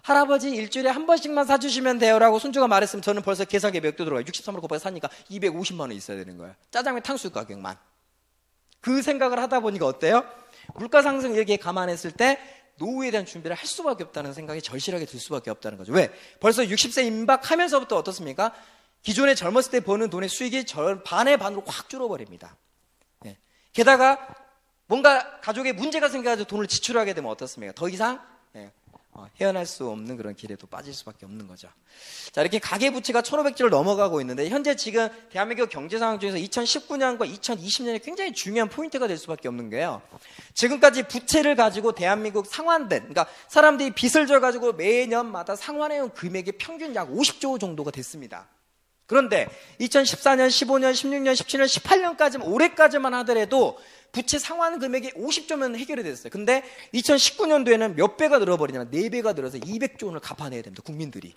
할아버지 일주일에 한 번씩만 사주시면 돼요 라고 손주가 말했으면 저는 벌써 계산기에 몇 개 들어가요. 63으로 곱하기 사니까 250만 원 있어야 되는 거예요. 짜장면, 탕수육 가격만. 그 생각을 하다 보니까 어때요? 물가 상승 이렇게 감안했을 때 노후에 대한 준비를 할 수밖에 없다는 생각이 절실하게 들 수밖에 없다는 거죠. 왜? 벌써 60세 임박하면서부터 어떻습니까? 기존에 젊었을 때 버는 돈의 수익이 반의 반으로 확 줄어버립니다. 네. 게다가 뭔가 가족에 문제가 생겨가지고 돈을 지출하게 되면 어떻습니까? 더 이상 헤어날 수 없는 그런 길에 또 빠질 수밖에 없는 거죠. 자, 이렇게 가계부채가 1,500조를 넘어가고 있는데, 현재 지금 대한민국 경제 상황 중에서 2019년과 2020년이 굉장히 중요한 포인트가 될 수밖에 없는 게요. 지금까지 부채를 가지고 대한민국 상환된, 그러니까 사람들이 빚을 져가지고 매년마다 상환해온 금액이 평균 약 50조 정도가 됐습니다. 그런데 2014년, 15년, 16년, 17년, 18년까지만, 올해까지만 하더라도 부채 상환 금액이 50조면 해결이 됐어요. 근데 2019년도에는 몇 배가 늘어버리냐면 4배가 늘어서 200조 원을 갚아내야 됩니다. 국민들이.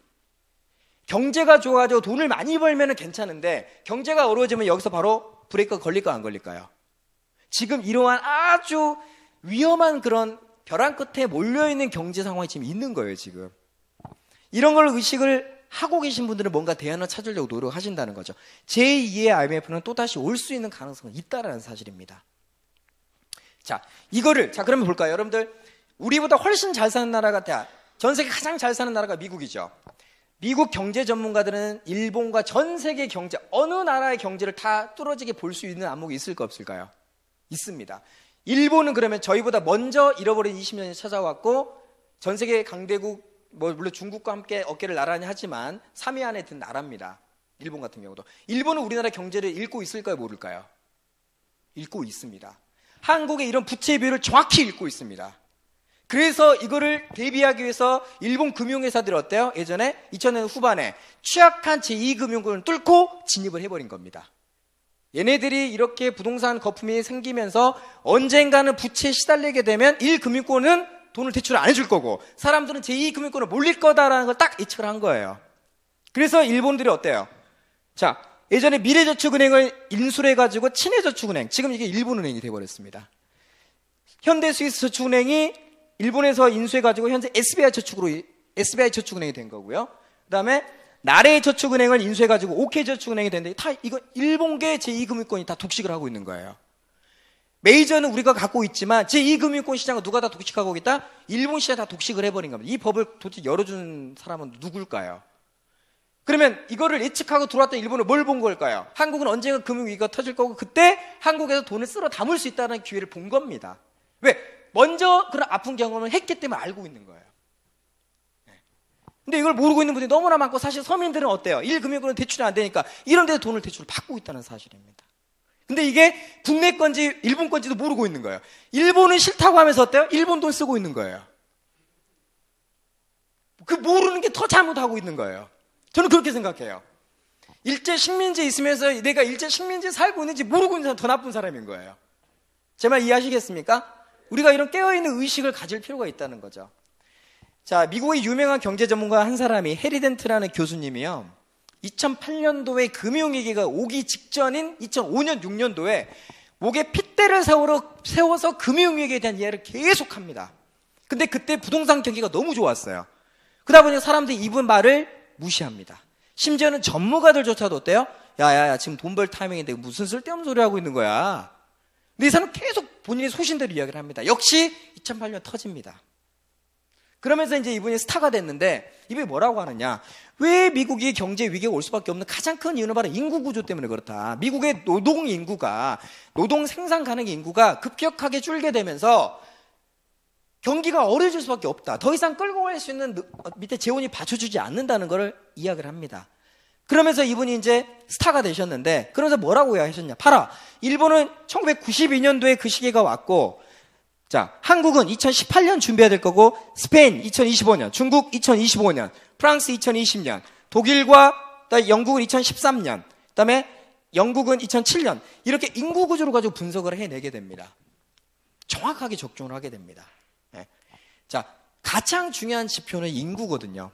경제가 좋아져 돈을 많이 벌면 괜찮은데, 경제가 어려워지면 여기서 바로 브레이크가 걸릴까 안 걸릴까요? 지금 이러한 아주 위험한 그런 벼랑 끝에 몰려있는 경제 상황이 지금 있는 거예요, 지금. 이런 걸 의식을 하고 계신 분들은 뭔가 대안을 찾으려고 노력하신다는 거죠. 제2의 IMF는 또다시 올 수 있는 가능성은 있다라는 사실입니다. 자, 그러면 볼까요? 여러분들, 우리보다 훨씬 잘 사는 나라가, 전 세계 가장 잘 사는 나라가 미국이죠. 미국 경제 전문가들은 일본과 전 세계 경제, 어느 나라의 경제를 다 뚫어지게 볼 수 있는 안목이 있을까 없을까요? 있습니다. 일본은 그러면 저희보다 먼저 잃어버린 20년이 찾아왔고, 전 세계 강대국, 물론 중국과 함께 어깨를 나란히 하지만 3위 안에 든 나라입니다. 일본 같은 경우도. 일본은 우리나라 경제를 읽고 있을까요, 모를까요? 읽고 있습니다. 한국의 이런 부채 비율을 정확히 읽고 있습니다. 그래서 이거를 대비하기 위해서 일본 금융회사들이 어때요? 예전에 2000년 후반에 취약한 제2금융권을 뚫고 진입을 해버린 겁니다. 얘네들이 이렇게 부동산 거품이 생기면서 언젠가는 부채에 시달리게 되면 1금융권은 돈을 대출 안 해줄 거고, 사람들은 제2금융권을 몰릴 거다라는 걸 딱 예측을 한 거예요. 그래서 일본들이 어때요? 자, 예전에 미래저축은행을 인수를 해가지고 친해저축은행, 지금 이게 일본은행이 돼버렸습니다. 현대스위스저축은행이 일본에서 인수해가지고 현재 SBI저축은행이 된 거고요. 그 다음에 나레저축은행을 인수해가지고 OK저축은행이 됐는데, 다 이거 일본계 제2금융권이 다 독식을 하고 있는 거예요. 메이저는 우리가 갖고 있지만 제2금융권 시장을 누가 다 독식하고 있다? 일본 시장이 다 독식을 해버린 겁니다. 이 법을 도대체 열어준 사람은 누굴까요? 그러면 이거를 예측하고 들어왔던 일본은 뭘 본 걸까요? 한국은 언젠가 금융위기가 터질 거고, 그때 한국에서 돈을 쓸어 담을 수 있다는 기회를 본 겁니다. 왜? 먼저 그런 아픈 경험을 했기 때문에 알고 있는 거예요. 근데 이걸 모르고 있는 분들이 너무나 많고, 사실 서민들은 어때요? 1금융권은 대출이 안 되니까 이런 데서 돈을 대출을 받고 있다는 사실입니다. 근데 이게 국내 건지 일본 건지도 모르고 있는 거예요. 일본은 싫다고 하면서 어때요? 일본 돈 쓰고 있는 거예요. 그 모르는 게 더 잘못하고 있는 거예요. 저는 그렇게 생각해요. 일제 식민지에 있으면서 내가 일제 식민지에 살고 있는지 모르고 있는 사람 더 나쁜 사람인 거예요. 제 말 이해하시겠습니까? 우리가 이런 깨어있는 의식을 가질 필요가 있다는 거죠. 자, 미국의 유명한 경제 전문가 한 사람이 해리 덴트라는 교수님이요, 2008년도에 금융위기가 오기 직전인 2005년, 6년도에 목에 핏대를 세워서 금융위기에 대한 이야기를 계속합니다. 근데 그때 부동산 경기가 너무 좋았어요. 그러다 보니 사람들이 이분 말을 무시합니다. 심지어는 전문가들조차도 어때요? 야야야, 지금 돈 벌 타이밍인데 무슨 쓸데없는 소리 하고 있는 거야. 근데 이 사람은 계속 본인의 소신대로 이야기를 합니다. 역시 2008년 터집니다. 그러면서 이제 이분이 스타가 됐는데, 이분이 뭐라고 하느냐, 왜 미국이 경제 위기가 올 수밖에 없는 가장 큰 이유는 바로 인구 구조 때문에 그렇다. 미국의 노동 생산 가능 인구가 급격하게 줄게 되면서 경기가 어려질 수밖에 없다. 더 이상 끌고 갈 수 있는 밑에 재원이 받쳐주지 않는다는 걸 이야기를 합니다. 그러면서 이분이 이제 스타가 되셨는데, 그러면서 뭐라고 하셨냐, 봐라, 일본은 1992년도에 그 시기가 왔고, 자, 한국은 2018년 준비해야 될 거고, 스페인 2025년, 중국 2025년, 프랑스 2020년, 독일과 영국은 2013년, 그다음에 영국은 2007년, 이렇게 인구 구조를 가지고 분석을 해내게 됩니다. 정확하게 적중을 하게 됩니다. 네. 자, 가장 중요한 지표는 인구거든요.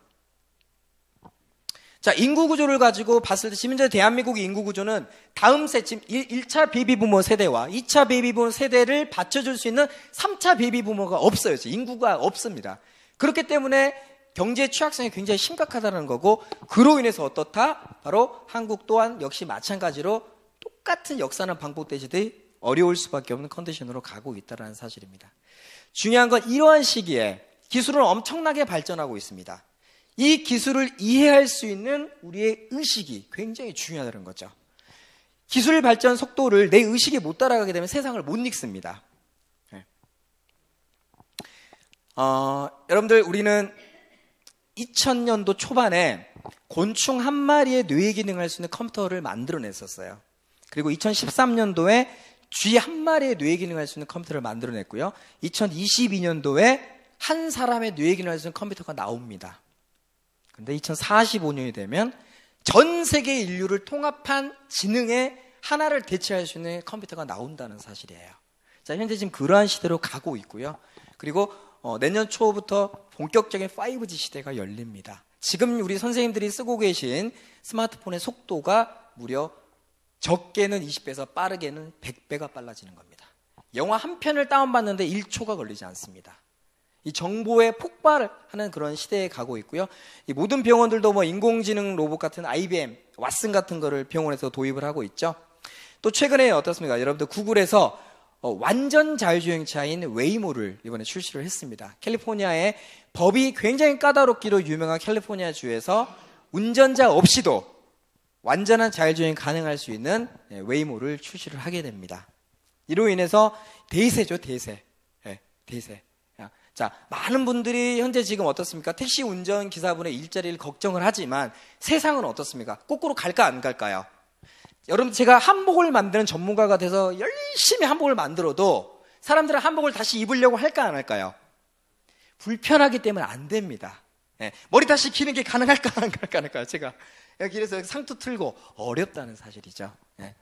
자, 인구 구조를 가지고 봤을 때 지금 현재 대한민국의 인구 구조는 다음 지금 1차 베이비부머 세대와 2차 베이비부머 세대를 받쳐줄 수 있는 3차 베이비부머가 없어요. 인구가 없습니다. 그렇기 때문에 경제 취약성이 굉장히 심각하다는 거고, 그로 인해서 어떻다? 바로 한국 또한 역시 마찬가지로 똑같은 역사는 반복되지도 어려울 수밖에 없는 컨디션으로 가고 있다는 사실입니다. 중요한 건 이러한 시기에 기술은 엄청나게 발전하고 있습니다. 이 기술을 이해할 수 있는 우리의 의식이 굉장히 중요하다는 거죠. 기술 발전 속도를 내 의식이 못 따라가게 되면 세상을 못 읽습니다. 네. 여러분들, 우리는 2000년도 초반에 곤충 한 마리의 뇌 기능을 할 수 있는 컴퓨터를 만들어냈었어요. 그리고 2013년도에 쥐 한 마리의 뇌 기능을 할 수 있는 컴퓨터를 만들어냈고요. 2022년도에 한 사람의 뇌 기능을 할 수 있는 컴퓨터가 나옵니다. 근데 2045년이 되면 전 세계 인류를 통합한 지능의 하나를 대체할 수 있는 컴퓨터가 나온다는 사실이에요. 자, 현재 지금 그러한 시대로 가고 있고요. 그리고 내년 초부터 본격적인 5G 시대가 열립니다. 지금 우리 선생님들이 쓰고 계신 스마트폰의 속도가 무려 적게는 20배에서 빠르게는 100배가 빨라지는 겁니다. 영화 한 편을 다운받는데 1초가 걸리지 않습니다. 이 정보의 폭발하는 그런 시대에 가고 있고요. 이 모든 병원들도 뭐 인공지능 로봇 같은 IBM, 왓슨 같은 거를 병원에서 도입을 하고 있죠. 또 최근에 어떻습니까? 여러분들 구글에서 완전 자율주행차인 웨이모를 이번에 출시를 했습니다. 캘리포니아의 법이 굉장히 까다롭기로 유명한 캘리포니아 주에서 운전자 없이도 완전한 자율주행 가능할 수 있는 웨이모를 출시를 하게 됩니다. 이로 인해서 대세죠, 대세. 네, 대세. 자, 많은 분들이 현재 지금 어떻습니까? 택시 운전 기사분의 일자리를 걱정을 하지만 세상은 어떻습니까? 거꾸로 갈까 안 갈까요? 여러분, 제가 한복을 만드는 전문가가 돼서 열심히 한복을 만들어도 사람들은 한복을 다시 입으려고 할까 안 할까요? 불편하기 때문에 안 됩니다. 네, 머리 다시 기는 게 가능할까 안 할까요? 제가 길에서 상투 틀고 어렵다는 사실이죠. 네.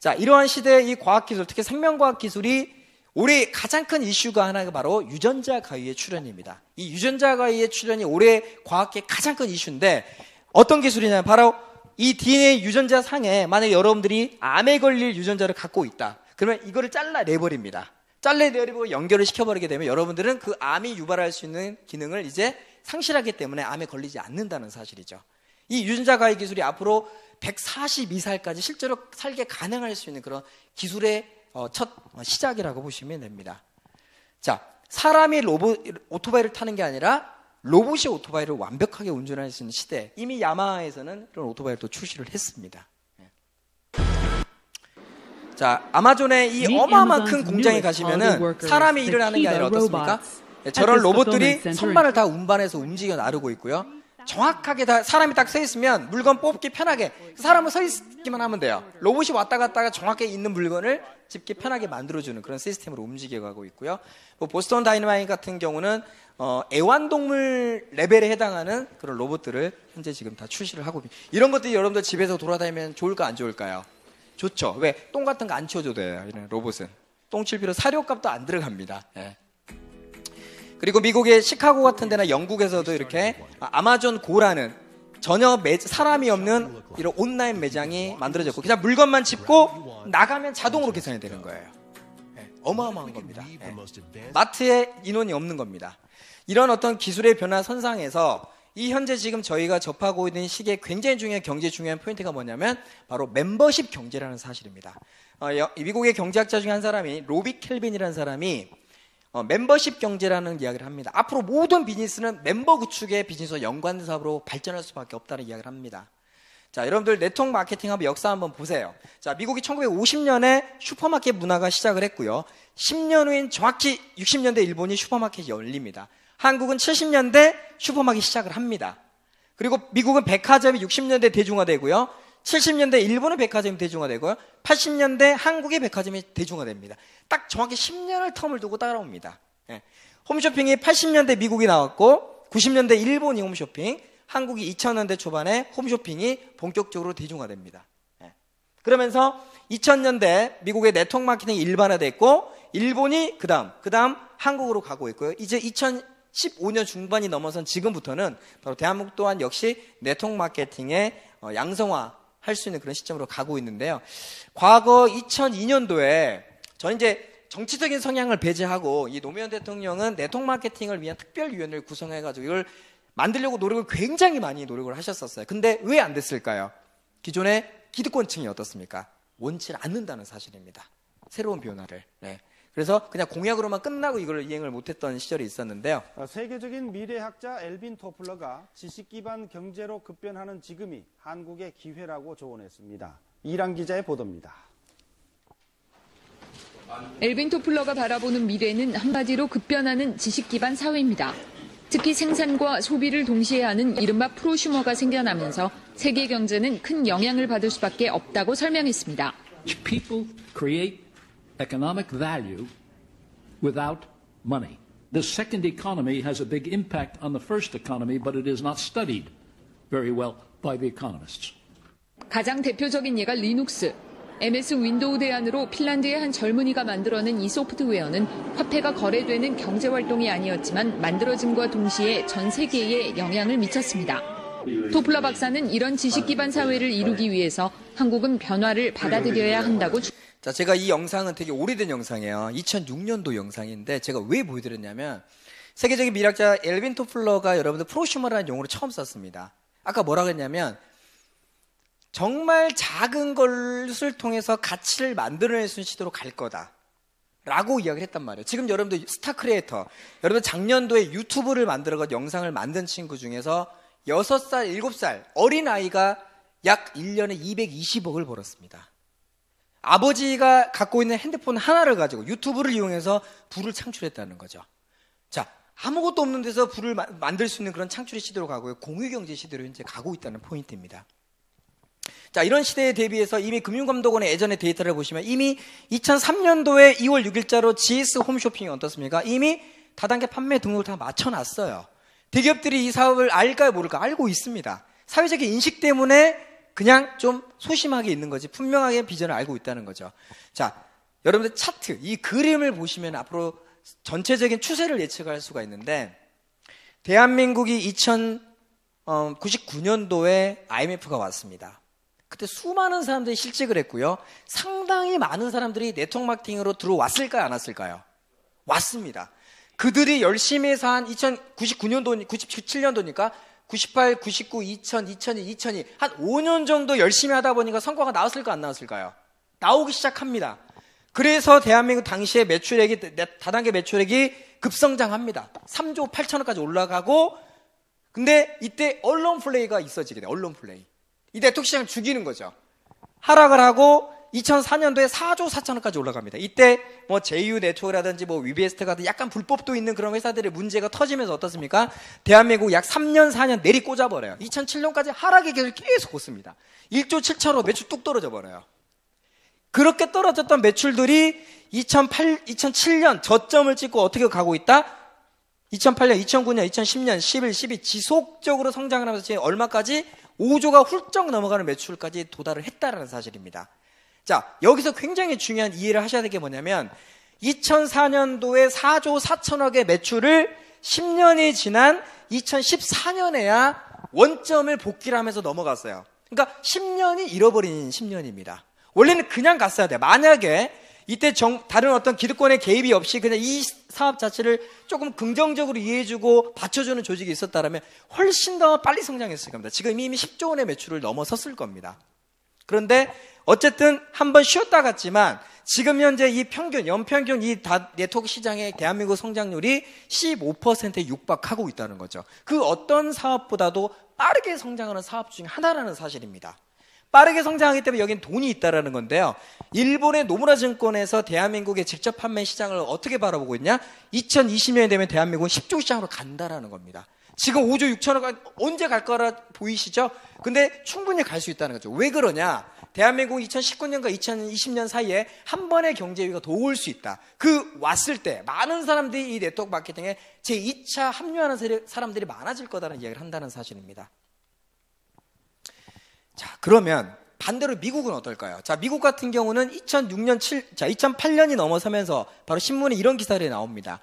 자, 이러한 시대의 이 과학기술, 특히 생명과학기술이 올해 가장 큰 이슈가 하나가 바로 유전자 가위의 출현입니다. 이 유전자 가위의 출현이 올해 과학계의 가장 큰 이슈인데, 어떤 기술이냐면 바로 이 DNA 유전자 상에 만약에 여러분들이 암에 걸릴 유전자를 갖고 있다. 그러면 이거를 잘라내버립니다. 잘라내버리고 연결을 시켜버리게 되면 여러분들은 그 암이 유발할 수 있는 기능을 이제 상실하기 때문에 암에 걸리지 않는다는 사실이죠. 이 유전자 가위 기술이 앞으로 142살까지 실제로 살게 가능할 수 있는 그런 기술의 첫 시작이라고 보시면 됩니다. 자, 사람이 오토바이를 타는 게 아니라 로봇이 오토바이를 완벽하게 운전할 수 있는 시대. 이미 야마하에서는 그런 오토바이를 또 출시를 했습니다. 자, 아마존의 이 어마어마한 큰 공장에 가시면은 사람이 일을 하는 게 아니라 어떻습니까? 저런 로봇들이 선반을 다 운반해서 움직여 나르고 있고요. 정확하게 다 사람이 딱 서 있으면 물건 뽑기 편하게 사람은 서 있기만 하면 돼요. 로봇이 왔다 갔다가 정확하게 있는 물건을 집기 편하게 만들어주는 그런 시스템으로 움직여가고 있고요. 보스턴 다이너마이트 같은 경우는 애완동물 레벨에 해당하는 그런 로봇들을 현재 지금 다 출시를 하고 있습니다. 이런 것들이 여러분들 집에서 돌아다니면 좋을까 안 좋을까요? 좋죠. 왜? 똥 같은 거 안 치워줘도 돼요. 이런 로봇은. 똥칠 필요 사료값도 안 들어갑니다. 예. 그리고 미국의 시카고 같은 데나 영국에서도 이렇게 아마존 고라는 전혀 사람이 없는 이런 온라인 매장이 만들어졌고 그냥 물건만 짚고 나가면 자동으로 계산이 되는 거예요. 예. 어마어마한 겁니다. 예. 마트에 인원이 없는 겁니다. 이런 어떤 기술의 변화 선상에서 이 현재 지금 저희가 접하고 있는 시기에 굉장히 중요한 경제 중요한 포인트가 뭐냐면 바로 멤버십 경제라는 사실입니다. 미국의 경제학자 중에 한 사람이 로비 켈빈이라는 사람이 멤버십 경제라는 이야기를 합니다. 앞으로 모든 비즈니스는 멤버 구축의 비즈니스와 연관된 사업으로 발전할 수밖에 없다는 이야기를 합니다. 자, 여러분들 네트워크 마케팅 한번 역사 한번 보세요. 자, 미국이 1950년에 슈퍼마켓 문화가 시작을 했고요. 10년 후인 정확히 60년대 일본이 슈퍼마켓이 열립니다. 한국은 70년대 슈퍼마켓 시작을 합니다. 그리고 미국은 백화점이 60년대 대중화되고요. 70년대 일본의 백화점이 대중화되고요. 80년대 한국의 백화점이 대중화됩니다. 딱 정확히 10년을 텀을 두고 따라옵니다. 예. 홈쇼핑이 80년대 미국이 나왔고 90년대 일본이 홈쇼핑, 한국이 2000년대 초반에 홈쇼핑이 본격적으로 대중화됩니다. 예. 그러면서 2000년대 미국의 네트워크 마케팅이 일반화됐고 일본이 그다음 한국으로 가고 있고요. 이제 2015년 중반이 넘어선 지금부터는 바로 대한민국 또한 역시 네트워크 마케팅의 양성화 할 수 있는 그런 시점으로 가고 있는데요. 과거 2002년도에 저는 이제 정치적인 성향을 배제하고 이 노무현 대통령은 네트워크 마케팅을 위한 특별위원회를 구성해가지고 이걸 만들려고 노력을 굉장히 많이 노력을 하셨었어요. 근데 왜 안 됐을까요? 기존의 기득권층이 어떻습니까? 원치 않는다는 사실입니다. 새로운 변화를. 네. 그래서 그냥 공약으로만 끝나고 이걸 이행을 못했던 시절이 있었는데요. 세계적인 미래학자 엘빈 토플러가 지식 기반 경제로 급변하는 지금이 한국의 기회라고 조언했습니다. 이란 기자의 보도입니다. 엘빈 토플러가 바라보는 미래는 한마디로 급변하는 지식 기반 사회입니다. 특히 생산과 소비를 동시에 하는 이른바 프로슈머가 생겨나면서 세계 경제는 큰 영향을 받을 수밖에 없다고 설명했습니다. People create economic value without money. The second economy has a big impact on the first economy, but it is not studied very well by the economists. 가장 대표적인 예가 리눅스. MS 윈도우 대안으로 핀란드의 한 젊은이가 만들어낸 이 소프트웨어는 화폐가 거래되는 경제활동이 아니었지만 만들어짐과 동시에 전 세계에 영향을 미쳤습니다. 토플러 박사는 이런 지식 기반 사회를 이루기 위해서 한국은 변화를 받아들여야 한다고 자, 제가 이 영상은 되게 오래된 영상이에요. 2006년도 영상인데 제가 왜 보여드렸냐면 세계적인 미래학자 엘빈 토플러가 여러분들 프로슈머라는 용어를 처음 썼습니다. 아까 뭐라고 했냐면 정말 작은 것을 통해서 가치를 만들어낼 수 있는 시도로 갈 거다 라고 이야기를 했단 말이에요. 지금 여러분들 스타 크리에이터, 여러분 작년도에 유튜브를 만들어서 영상을 만든 친구 중에서 6살, 7살 어린아이가 약 1년에 220억을 벌었습니다. 아버지가 갖고 있는 핸드폰 하나를 가지고 유튜브를 이용해서 부를 창출했다는 거죠. 자, 아무것도 없는 데서 부를 만들 수 있는 그런 창출의 시대로 가고요. 공유경제 시대로 현재 가고 있다는 포인트입니다. 자, 이런 시대에 대비해서 이미 금융감독원의 예전의 데이터를 보시면 이미 2003년도에 2월 6일자로 GS 홈쇼핑이 어떻습니까? 이미 다단계 판매 등록을 다 맞춰놨어요. 대기업들이 이 사업을 알까요 모를까? 알고 있습니다. 사회적인 인식 때문에 그냥 좀 소심하게 있는 거지 분명하게 비전을 알고 있다는 거죠. 자, 여러분들 차트, 이 그림을 보시면 앞으로 전체적인 추세를 예측할 수가 있는데 대한민국이 1999년도에 IMF가 왔습니다. 그때 수많은 사람들이 실직을 했고요. 상당히 많은 사람들이 네트워크 마케팅으로 들어왔을까요? 안 왔을까요? 왔습니다. 그들이 열심히 해서 한 1999년도, 97년도니까 98, 99, 2000, 2001, 2002 한 5년 정도 열심히 하다 보니까 성과가 나왔을까 안 나왔을까요? 나오기 시작합니다. 그래서 대한민국 당시에 매출액이 다단계 매출액이 급성장합니다. 3조 8천억까지 올라가고 근데 이때 언론 플레이가 있어지게 돼요. 언론 플레이. 이 네트워크 시장을 죽이는 거죠. 하락을 하고 2004년도에 4조 4천억까지 올라갑니다. 이때 뭐 JU 네트워크라든지 뭐 위베스트 같은 약간 불법도 있는 그런 회사들의 문제가 터지면서 어떻습니까? 대한민국 약 3년 4년 내리 꽂아버려요. 2007년까지 하락의 길을 계속 걷습니다. 1조 7천억 매출 뚝 떨어져 버려요. 그렇게 떨어졌던 매출들이 2007년 저점을 찍고 어떻게 가고 있다? 2008년, 2009년, 2010년, 11, 12 지속적으로 성장을 하면서 지금 얼마까지? 5조가 훌쩍 넘어가는 매출까지 도달을 했다라는 사실입니다. 자, 여기서 굉장히 중요한 이해를 하셔야 될 게 뭐냐면 2004년도에 4조 4천억의 매출을 10년이 지난 2014년에야 원점을 복귀를 하면서 넘어갔어요. 그러니까 10년이 잃어버린 10년입니다. 원래는 그냥 갔어야 돼. 만약에 이때 다른 어떤 기득권의 개입이 없이 그냥 이 사업 자체를 조금 긍정적으로 이해해주고 받쳐주는 조직이 있었다면 훨씬 더 빨리 성장했을 겁니다. 지금 이미 10조 원의 매출을 넘어섰을 겁니다. 그런데 어쨌든 한번 쉬었다 갔지만 지금 현재 이 평균, 연평균 이 네트워크 시장의 대한민국 성장률이 15%에 육박하고 있다는 거죠. 그 어떤 사업보다도 빠르게 성장하는 사업 중에 하나라는 사실입니다. 빠르게 성장하기 때문에 여긴 돈이 있다라는 건데요. 일본의 노무라 증권에서 대한민국의 직접 판매 시장을 어떻게 바라보고 있냐? 2020년이 되면 대한민국은 10조 시장으로 간다라는 겁니다. 지금 5조 6천억 언제 갈 거라 보이시죠? 근데 충분히 갈 수 있다는 거죠. 왜 그러냐? 대한민국 2019년과 2020년 사이에 한 번의 경제위기가 더 올 수 있다. 그 왔을 때 많은 사람들이 이 네트워크 마케팅에 제2차 합류하는 사람들이 많아질 거다라는 이야기를 한다는 사실입니다. 자, 그러면 반대로 미국은 어떨까요? 자, 미국 같은 경우는 2008년이 넘어서면서 바로 신문에 이런 기사들이 나옵니다.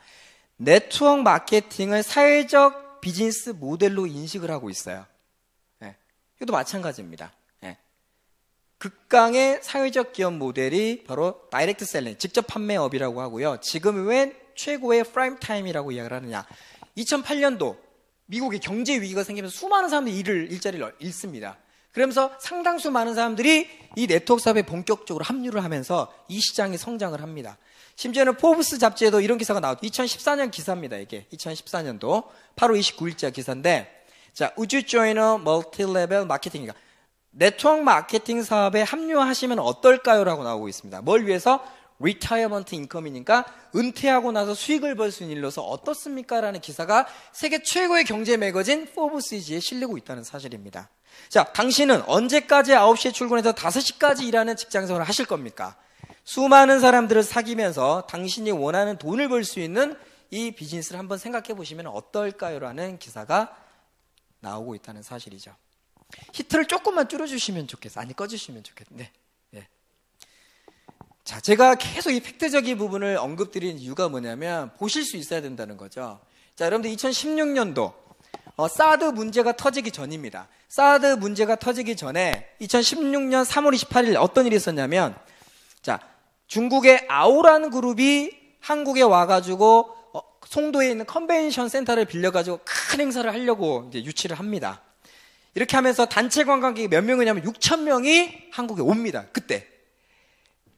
네트워크 마케팅을 사회적 비즈니스 모델로 인식을 하고 있어요. 네, 이것도 마찬가지입니다. 네. 극강의 사회적 기업 모델이 바로 다이렉트 셀링, 직접 판매업이라고 하고요. 지금 왜 최고의 프라임 타임이라고 이야기를 하느냐? 2008년도 미국의 경제 위기가 생기면서 수많은 사람들이 일자리를 잃습니다. 그러면서 상당수 많은 사람들이 이 네트워크 사업에 본격적으로 합류를 하면서 이 시장이 성장을 합니다. 심지어는 포브스 잡지에도 이런 기사가 나왔죠. 2014년 기사입니다. 이게 2014년도 8월 29일자 기사인데, 자, Would you join a multi-level marketing? 네트워크 마케팅 사업에 합류하시면 어떨까요? 라고 나오고 있습니다. 뭘 위해서? 리타이어먼트 인컴이니까 은퇴하고 나서 수익을 벌 수 있는 일로서 어떻습니까? 라는 기사가 세계 최고의 경제 매거진 포브스지에 실리고 있다는 사실입니다. 자, 당신은 언제까지 9시에 출근해서 5시까지 일하는 직장생활을 하실 겁니까? 수많은 사람들을 사귀면서 당신이 원하는 돈을 벌 수 있는 이 비즈니스를 한번 생각해 보시면 어떨까요? 라는 기사가 나오고 있다는 사실이죠. 히트를 조금만 줄여주시면 좋겠어요. 아니, 꺼주시면 좋겠는데. 네. 자, 제가 계속 이 팩트적인 부분을 언급드리는 이유가 뭐냐면 보실 수 있어야 된다는 거죠. 자, 여러분들 2016년도 사드 문제가 터지기 전입니다. 사드 문제가 터지기 전에 2016년 3월 28일 어떤 일이 있었냐면, 자, 중국의 아오란 그룹이 한국에 와가지고 송도에 있는 컨벤션 센터를 빌려가지고 큰 행사를 하려고 이제 유치를 합니다. 이렇게 하면서 단체 관광객이 몇 명이냐면 6천 명이 한국에 옵니다. 그때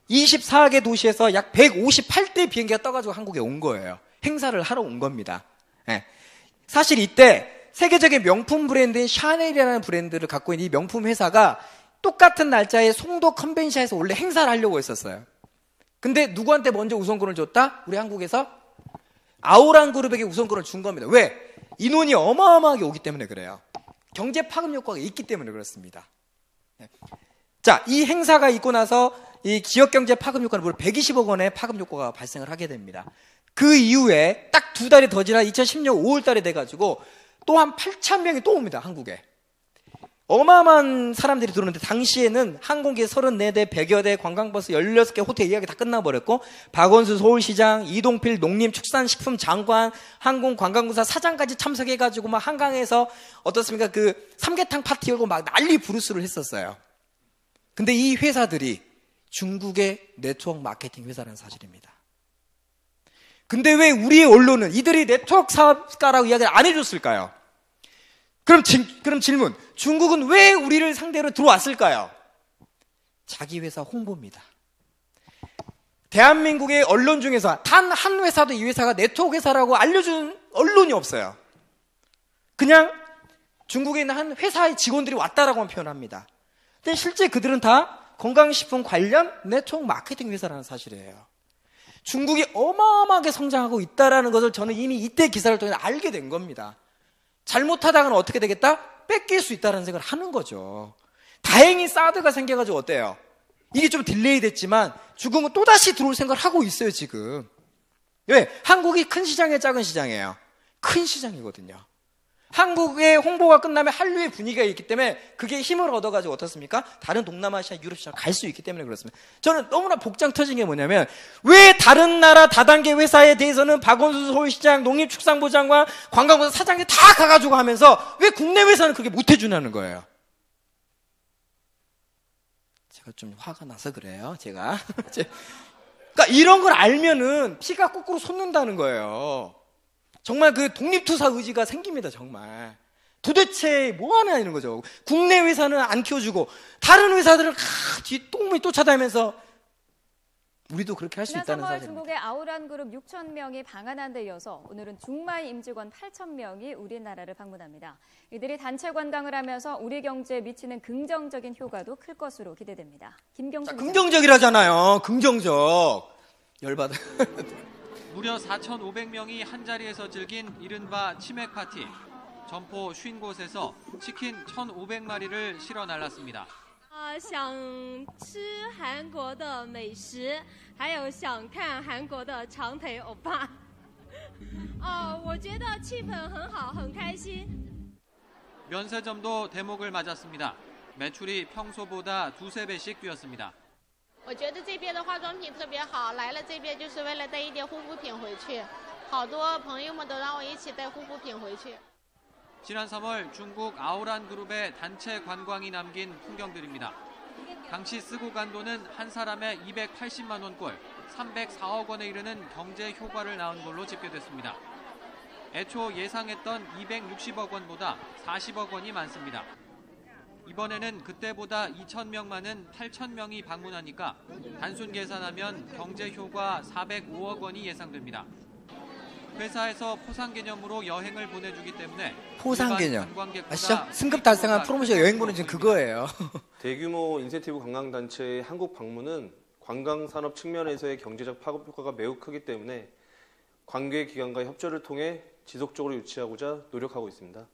24개 도시에서 약 158대 비행기가 떠가지고 한국에 온 거예요. 행사를 하러 온 겁니다. 네. 사실 이때 세계적인 명품 브랜드인 샤넬이라는 브랜드를 갖고 있는 이 명품 회사가 똑같은 날짜에 송도 컨벤션에서 원래 행사를 하려고 했었어요. 근데 누구한테 먼저 우선권을 줬다? 우리 한국에서 아오란 그룹에게 우선권을 준 겁니다. 왜? 인원이 어마어마하게 오기 때문에 그래요. 경제 파급 효과가 있기 때문에 그렇습니다. 네. 자, 이 행사가 있고 나서 이 지역경제 파급 효과는 무려 120억 원의 파급 효과가 발생을 하게 됩니다. 그 이후에 딱 2달이 더 지나 2010년 5월 달에 돼가지고 또 한 8천 명이 또 옵니다. 한국에. 어마어마한 사람들이 들어오는데 당시에는 항공기 34대, 100여 대, 관광버스 16개, 호텔 예약이 다 끝나버렸고 박원순 서울시장, 이동필 농림축산식품 장관, 항공관광공사 사장까지 참석해가지고 막 한강에서 어떻습니까? 그 삼계탕 파티 열고 막 난리 부르스를 했었어요. 근데 이 회사들이 중국의 네트워크 마케팅 회사라는 사실입니다. 근데 왜 우리의 언론은 이들이 네트워크 사업가라고 이야기를 안 해줬을까요? 그럼 질문. 중국은 왜 우리를 상대로 들어왔을까요? 자기 회사 홍보입니다. 대한민국의 언론 중에서 단 한 회사도 이 회사가 네트워크 회사라고 알려준 언론이 없어요. 그냥 중국에 있는 한 회사의 직원들이 왔다라고만 표현합니다. 근데 실제 그들은 다 건강식품 관련 네트워크 마케팅 회사라는 사실이에요. 중국이 어마어마하게 성장하고 있다는 것을 저는 이미 이때 기사를 통해 알게 된 겁니다. 잘못하다가는 어떻게 되겠다? 뺏길 수 있다는 생각을 하는 거죠. 다행히 사드가 생겨가지고 어때요? 이게 좀 딜레이 됐지만 중국은 또다시 들어올 생각을 하고 있어요, 지금. 왜? 한국이 큰 시장이에요, 작은 시장이에요? 큰 시장이거든요. 한국의 홍보가 끝나면 한류의 분위기가 있기 때문에 그게 힘을 얻어가지고 어떻습니까? 다른 동남아시아, 유럽 시장 갈 수 있기 때문에 그렇습니다. 저는 너무나 복장 터진 게 뭐냐면 왜 다른 나라 다단계 회사에 대해서는 박원순 서울시장, 농림축산부 장관, 관광부 사장이 다 가가지고 하면서 왜 국내 회사는 그렇게 못 해주냐는 거예요. 제가 좀 화가 나서 그래요, 제가. 그러니까 이런 걸 알면은 피가 거꾸로 솟는다는 거예요. 정말 그 독립투사 의지가 생깁니다, 정말. 도대체 뭐 하나 이런 거죠. 국내 회사는 안 키워주고 다른 회사들은 똥물이 쫓아다니면서 우리도 그렇게 할 수 지난 있다는 3월 사실입니다. 중국의 아우란 그룹 6천 명이 방한한 데 이어서 오늘은 중마이 임직원 8천 명이 우리나라를 방문합니다. 이들이 단체 관광을 하면서 우리 경제에 미치는 긍정적인 효과도 클 것으로 기대됩니다. 김경수 기자. 긍정적이라잖아요. 긍정적. 열받아. 무려 4,500명이 한자리에서 즐긴 이른바 치맥 파티. 점포 50곳에서 치킨 1,500마리를 실어 날랐습니다. 想吃韩国的美食，还有想看韩国的长腿欧巴。我觉得气氛很好，很开心。 면세점도 대목을 맞았습니다. 매출이 평소보다 2~3배씩 뛰었습니다. 我觉得这边的化妆品特别好，来了这边就是为了带一点护肤品回去。好多朋友们都让我一起带护肤品回去。 지난 3월 중국 아오란 그룹의 단체 관광이 남긴 풍경들입니다. 당시 쓰고 간 돈은 한 사람에 280만 원꼴, 304억 원에 이르는 경제 효과를 낳은 걸로 집계됐습니다. 애초 예상했던 260억 원보다 40억 원이 많습니다. 이번에는 그때보다 2,000명 많은 8,000명이 방문하니까 단순 계산하면 경제 효과 405억 원이 예상됩니다. 회사에서 포상 개념으로 여행을 보내주기 때문에 포상 개념. 아시죠? 승급 달성한 프로모션 여행 보내준 그거예요. 대규모 인센티브 관광단체의 한국 방문은 관광산업 측면에서의 경제적 파급 효과가 매우 크기 때문에 관계기관과 협조를 통해 지속적으로 유치하고자 노력하고 있습니다.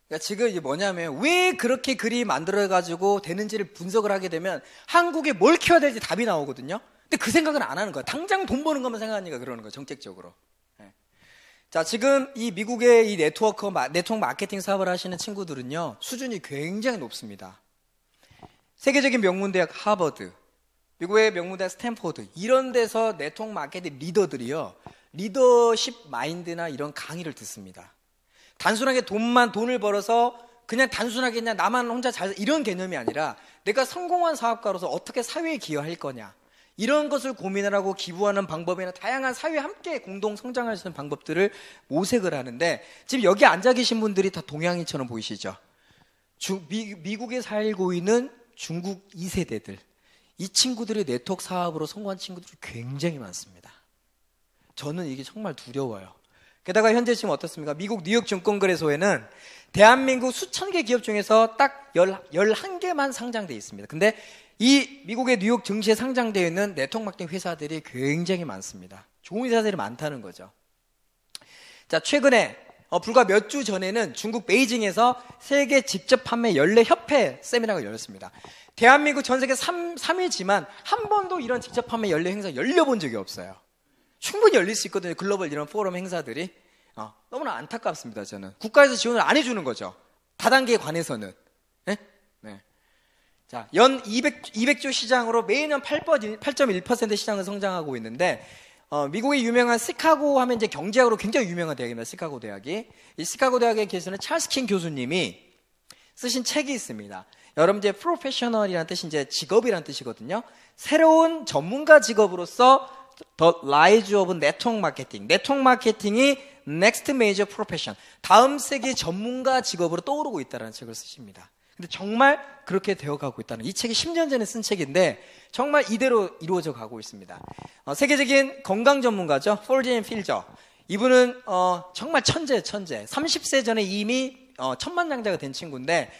그러니까 지금 이게 뭐냐면 왜 그렇게 글이 만들어가지고 되는지를 분석을 하게 되면 한국에 뭘 키워야 될지 답이 나오거든요. 근데 그 생각은 안 하는 거야. 당장 돈 버는 것만 생각하니까 그러는 거야, 정책적으로. 자, 지금 이 미국의 이 네트워크 마케팅 사업을 하시는 친구들은요, 수준이 굉장히 높습니다. 세계적인 명문대학 하버드, 미국의 명문대학 스탠포드, 이런 데서 네트워크 마케팅 리더들이요, 리더십 마인드나 이런 강의를 듣습니다. 단순하게 돈을 벌어서 그냥 단순하게 그냥 나만 혼자 이런 개념이 아니라 내가 성공한 사업가로서 어떻게 사회에 기여할 거냐, 이런 것을 고민을 하고 기부하는 방법이나 다양한 사회에 함께 공동 성장할 수 있는 방법들을 모색을 하는데, 지금 여기 앉아 계신 분들이 다 동양인처럼 보이시죠? 미국에 살고 있는 중국 2세대들, 이 친구들의 네트워크 사업으로 성공한 친구들이 굉장히 많습니다. 저는 이게 정말 두려워요. 게다가 현재 지금 어떻습니까? 미국 뉴욕 증권거래소에는 대한민국 수천 개 기업 중에서 딱 11개만 상장되어 있습니다. 근데 이 미국의 뉴욕 증시에 상장되어 있는 네트워크 마케팅 회사들이 굉장히 많습니다. 좋은 회사들이 많다는 거죠. 자, 최근에 불과 몇 주 전에는 중국 베이징에서 세계 직접 판매 연례 협회 세미나가 열렸습니다. 대한민국 전 세계 3위지만 한 번도 이런 직접 판매 연례 행사 열려본 적이 없어요. 충분히 열릴 수 있거든요, 글로벌 이런 포럼 행사들이. 너무나 안타깝습니다, 저는. 국가에서 지원을 안 해주는 거죠, 다단계에 관해서는. 네? 네. 자, 연 200조 시장으로 매년 8.1% 시장을 성장하고 있는데, 미국의 유명한 시카고 하면 이제 경제학으로 굉장히 유명한 대학입니다, 시카고 대학이. 이 시카고 대학에 계시는 찰스 킹 교수님이 쓰신 책이 있습니다. 여러분, 이제 프로페셔널이라는 뜻이 이제 직업이라는 뜻이거든요. 새로운 전문가 직업으로서 The Rise of Network Marketing. 네트워크 마케팅이 Next Major Profession. 다음 세계 전문가 직업으로 떠오르고 있다는 책을 쓰십니다. 근데 정말 그렇게 되어가고 있다는, 이 책이 10년 전에 쓴 책인데 정말 이대로 이루어져 가고 있습니다. 세계적인 건강 전문가죠, 폴젠 필저. 이분은 정말 천재. 30세 전에 이미 천만장자가 된 친구인데,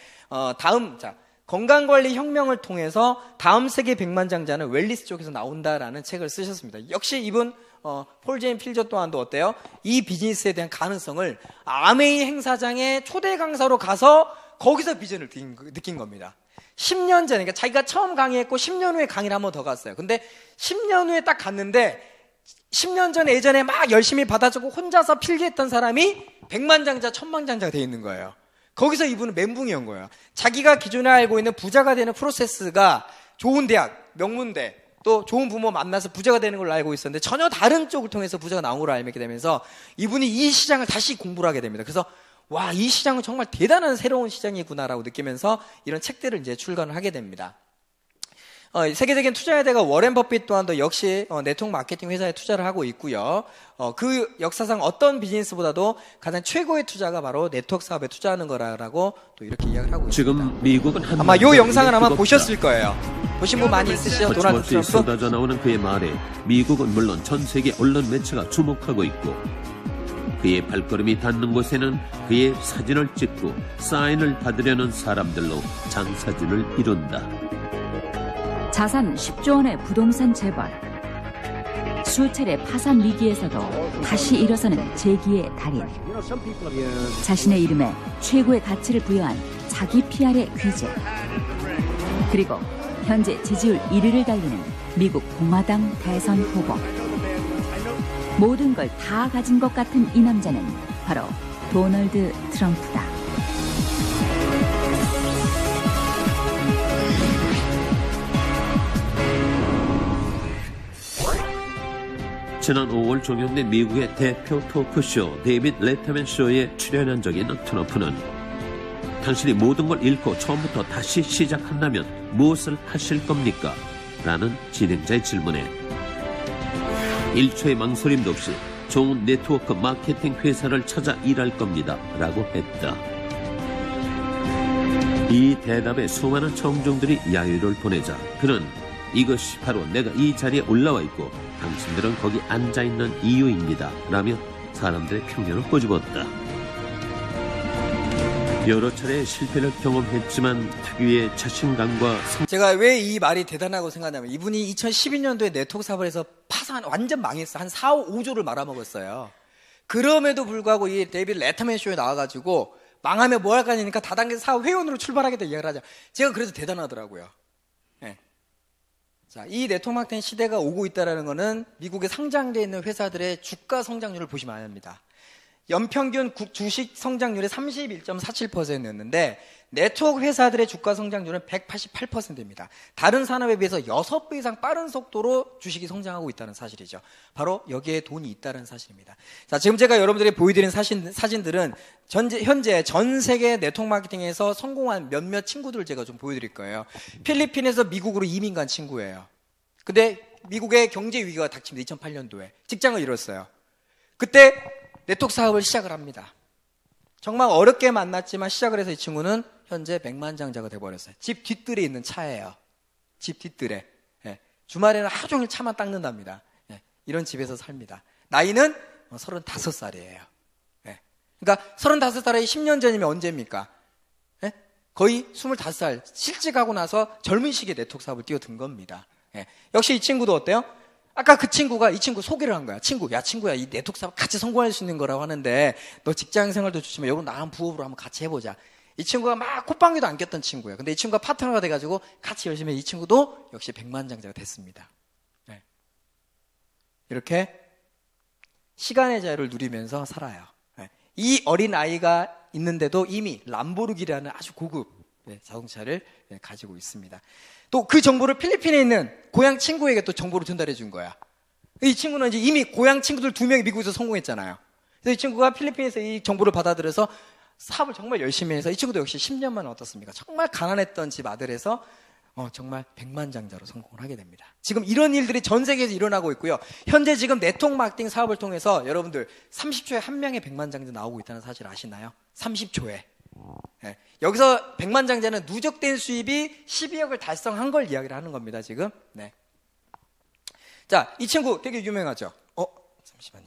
건강관리 혁명을 통해서 다음 세계 백만장자는 웰리스 쪽에서 나온다라는 책을 쓰셨습니다. 역시 이분 폴 제인 필저 또한도 어때요? 이 비즈니스에 대한 가능성을 아메이 행사장에 초대 강사로 가서 거기서 비전을 느낀 겁니다. 10년 전에, 그러니까 자기가 처음 강의했고 10년 후에 강의를 한 번 더 갔어요. 근데 10년 후에 딱 갔는데 10년 전에 예전에 막 열심히 받아주고 혼자서 필기했던 사람이 백만장자, 천만장자가 돼 있는 거예요. 거기서 이분은 멘붕이 온 거예요. 자기가 기존에 알고 있는 부자가 되는 프로세스가 좋은 대학, 명문대, 또 좋은 부모 만나서 부자가 되는 걸로 알고 있었는데 전혀 다른 쪽을 통해서 부자가 나온 걸 알게 되면서 이분이 이 시장을 다시 공부를 하게 됩니다. 그래서 와, 이 시장은 정말 대단한 새로운 시장이구나라고 느끼면서 이런 책들을 이제 출간을 하게 됩니다. 세계적인 투자의 대가 워렌 버핏 또한도 역시 네트워크 마케팅 회사에 투자를 하고 있고요. 그 역사상 어떤 비즈니스보다도 가장 최고의 투자가 바로 네트워크 사업에 투자하는 거라고 또 이렇게 이야기를 하고 있습니다. 지금 미국은 아마 이 영상을 아마 보셨을 거예요. 보신 분 많이 있으시죠? 도널드 트럼프. 쏟아져 나오는 그의 말에 미국은 물론 전 세계 언론 매체가 주목하고 있고 그의 발걸음이 닿는 곳에는 그의 사진을 찍고 사인을 받으려는 사람들로 장사진을 이룬다. 자산 10조 원의 부동산 재벌, 수차례 파산 위기에서도 다시 일어서는 재기의 달인, 자신의 이름에 최고의 가치를 부여한 자기 PR의 귀재, 그리고 현재 지지율 1위를 달리는 미국 공화당 대선 후보. 모든 걸 다 가진 것 같은 이 남자는 바로 도널드 트럼프다. 지난 5월 종영된 미국의 대표 토크쇼 데이빗 레터맨 쇼에 출연한 적이 있는 트럼프는 당신이 모든 걸 잃고 처음부터 다시 시작한다면 무엇을 하실 겁니까? 라는 진행자의 질문에 1초의 망설임도 없이 좋은 네트워크 마케팅 회사를 찾아 일할 겁니다. 라고 했다. 이 대답에 수많은 청중들이 야유를 보내자 그는 이것이 바로 내가 이 자리에 올라와 있고 당신들은 거기 앉아있는 이유입니다. 라며 사람들의 편견을 꼬집었다. 여러 차례 실패를 경험했지만 특유의 자신감과 제가 왜 이 말이 대단하고 생각하냐면 이분이 2012년도에 네트워크 사업을 해서 파산 완전 망했어. 한 4, 5조를 말아먹었어요. 그럼에도 불구하고 이 데이빗 레터맨 쇼에 나와가지고 망하면 뭐 할까 하니까 다단계 사업 회원으로 출발하겠다 이야기를 하자. 제가 그래서 대단하더라고요. 네. 자, 이 네트워크 마케팅 시대가 오고 있다는 것은 미국에 상장되어 있는 회사들의 주가 성장률을 보시면 압니다. 연평균 주식 성장률이 31.47%였는데 네트워크 회사들의 주가 성장률은 188%입니다. 다른 산업에 비해서 6배 이상 빠른 속도로 주식이 성장하고 있다는 사실이죠. 바로 여기에 돈이 있다는 사실입니다. 자, 지금 제가 여러분들에게 보여드린 사진들은 현재 전 세계 네트워크 마케팅에서 성공한 몇몇 친구들을 제가 좀 보여드릴 거예요. 필리핀에서 미국으로 이민 간 친구예요. 근데 미국의 경제 위기가 닥칩니다. 2008년도에 직장을 잃었어요. 그때 네트워크 사업을 시작을 합니다. 정말 어렵게 만났지만 시작을 해서 이 친구는 현재 백만장자가 돼버렸어요. 집 뒷뜰에 있는 차예요. 집 뒷뜰에. 예. 주말에는 하루 종일 차만 닦는답니다. 예. 이런 집에서 삽니다. 나이는 35살이에요. 예. 그러니까 35살이 10년 전이면 언제입니까? 예? 거의 25살 실직하고 나서 젊은 시기에 네트워크 사업을 뛰어든 겁니다. 예. 역시 이 친구도 어때요? 아까 그 친구가 이 친구 소개를 한 거야. 친구야, 이 네트워크 사업 같이 성공할 수 있는 거라고 하는데 너 직장 생활도 좋지만 여러분 나랑 부업으로 한번 같이 해보자. 이 친구가 막 콧방귀도 안 꼈던 친구예요. 근데 이 친구가 파트너가 돼가지고 같이 열심히 이 친구도 역시 백만장자가 됐습니다. 네. 이렇게 시간의 자유를 누리면서 살아요. 네. 이 어린 아이가 있는데도 이미 람보르기라는 아주 고급 자동차를 가지고 있습니다. 또 그 정보를 필리핀에 있는 고향 친구에게 또 정보를 전달해 준 거야. 이 친구는 이제 이미 고향 친구들 2명이 미국에서 성공했잖아요. 그래서 이 친구가 필리핀에서 이 정보를 받아들여서 사업을 정말 열심히 해서 이 친구도 역시 10년 만에 어떻습니까? 정말 가난했던 집 아들에서 정말 백만장자로 성공을 하게 됩니다. 지금 이런 일들이 전 세계에서 일어나고 있고요. 현재 지금 네트워크 마케팅 사업을 통해서 여러분들 30초에 한 명의 백만장자 나오고 있다는 사실 아시나요? 30초에. 네. 여기서 백만장자는 누적된 수입이 12억을 달성한 걸 이야기를 하는 겁니다, 지금. 네. 자, 이 친구 되게 유명하죠? 잠시만요.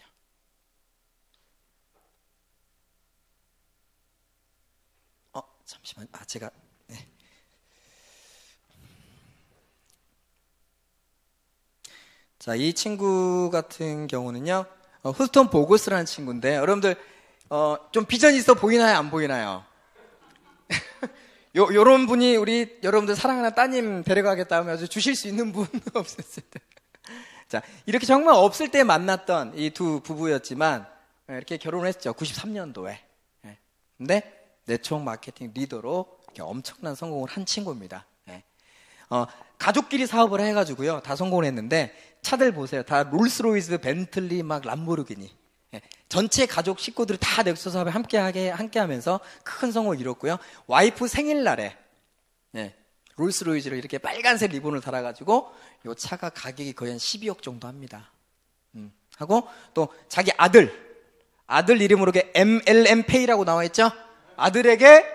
잠시만요. 제가, 네. 자, 이 친구 같은 경우는요, 후스턴 보고스라는 친구인데, 여러분들, 좀 비전이 있어 보이나요? 안 보이나요? 요런 분이 우리 여러분들 사랑하는 따님 데려가겠다 하면 아주 주실 수 있는 분 없었을 때. 자, 이렇게 정말 없을 때 만났던 이 두 부부였지만 이렇게 결혼을 했죠. 93년도에. 근데 네트워크 마케팅 리더로 이렇게 엄청난 성공을 한 친구입니다. 가족끼리 사업을 해가지고요. 다 성공을 했는데 차들 보세요. 다 롤스로이스, 벤틀리, 막 람보르기니. 전체 가족 식구들이 다 넥소 사업에 함께 하면서 큰 성공을 이뤘고요. 와이프 생일날에 롤스로이스로 이렇게 빨간색 리본을 달아가지고 이 차가 가격이 거의 한 12억 정도 합니다. 하고 또 자기 아들 이름으로 MLM 페이라고 나와 있죠. 아들에게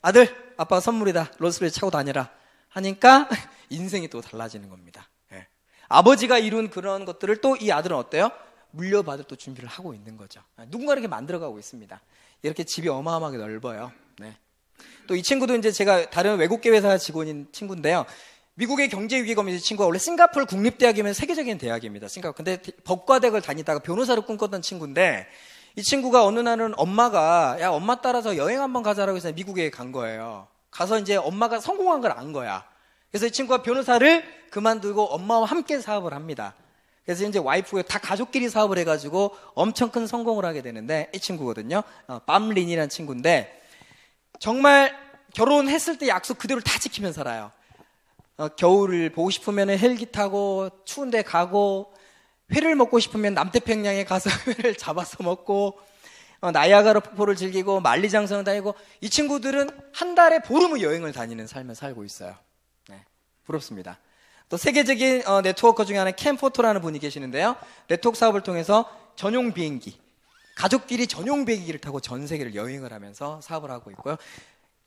아들 아빠가 선물이다. 롤스로이스 차고 다녀라 하니까 인생이 또 달라지는 겁니다. 아버지가 이룬 그런 것들을 또 이 아들은 어때요? 물려받을 또 준비를 하고 있는 거죠. 누군가 이렇게 만들어가고 있습니다. 이렇게 집이 어마어마하게 넓어요. 또 이 친구도 이제 제가 다른 외국계 회사 직원인 친구인데요. 미국의 경제 위기가 오면 이 친구가 원래 싱가포르 국립대학이면 세계적인 대학입니다. 싱가포르. 근데 법과대학을 다니다가 변호사를 꿈꿨던 친구인데 이 친구가 어느 날은 엄마가 야 엄마 따라서 여행 한번 가자라고 해서 미국에 간 거예요. 가서 이제 엄마가 성공한 걸 안 거야. 그래서 이 친구가 변호사를 그만두고 엄마와 함께 사업을 합니다. 그래서 이제 와이프가 다 가족끼리 사업을 해가지고 엄청 큰 성공을 하게 되는데 이 친구거든요. 빰린이라는 친구인데 정말 결혼했을 때 약속 그대로 다 지키면 살아요. 겨울을 보고 싶으면 헬기 타고 추운데 가고 회를 먹고 싶으면 남태평양에 가서 회를 잡아서 먹고 나이아가라 폭포를 즐기고 만리장성을 다니고 이 친구들은 한 달에 보름의 여행을 다니는 삶을 살고 있어요. 부럽습니다. 또 세계적인 네트워커 중에 하나 캠포터라는 분이 계시는데요. 네트워크 사업을 통해서 전용 비행기, 가족끼리 전용 비행기를 타고 전 세계를 여행을 하면서 사업을 하고 있고요.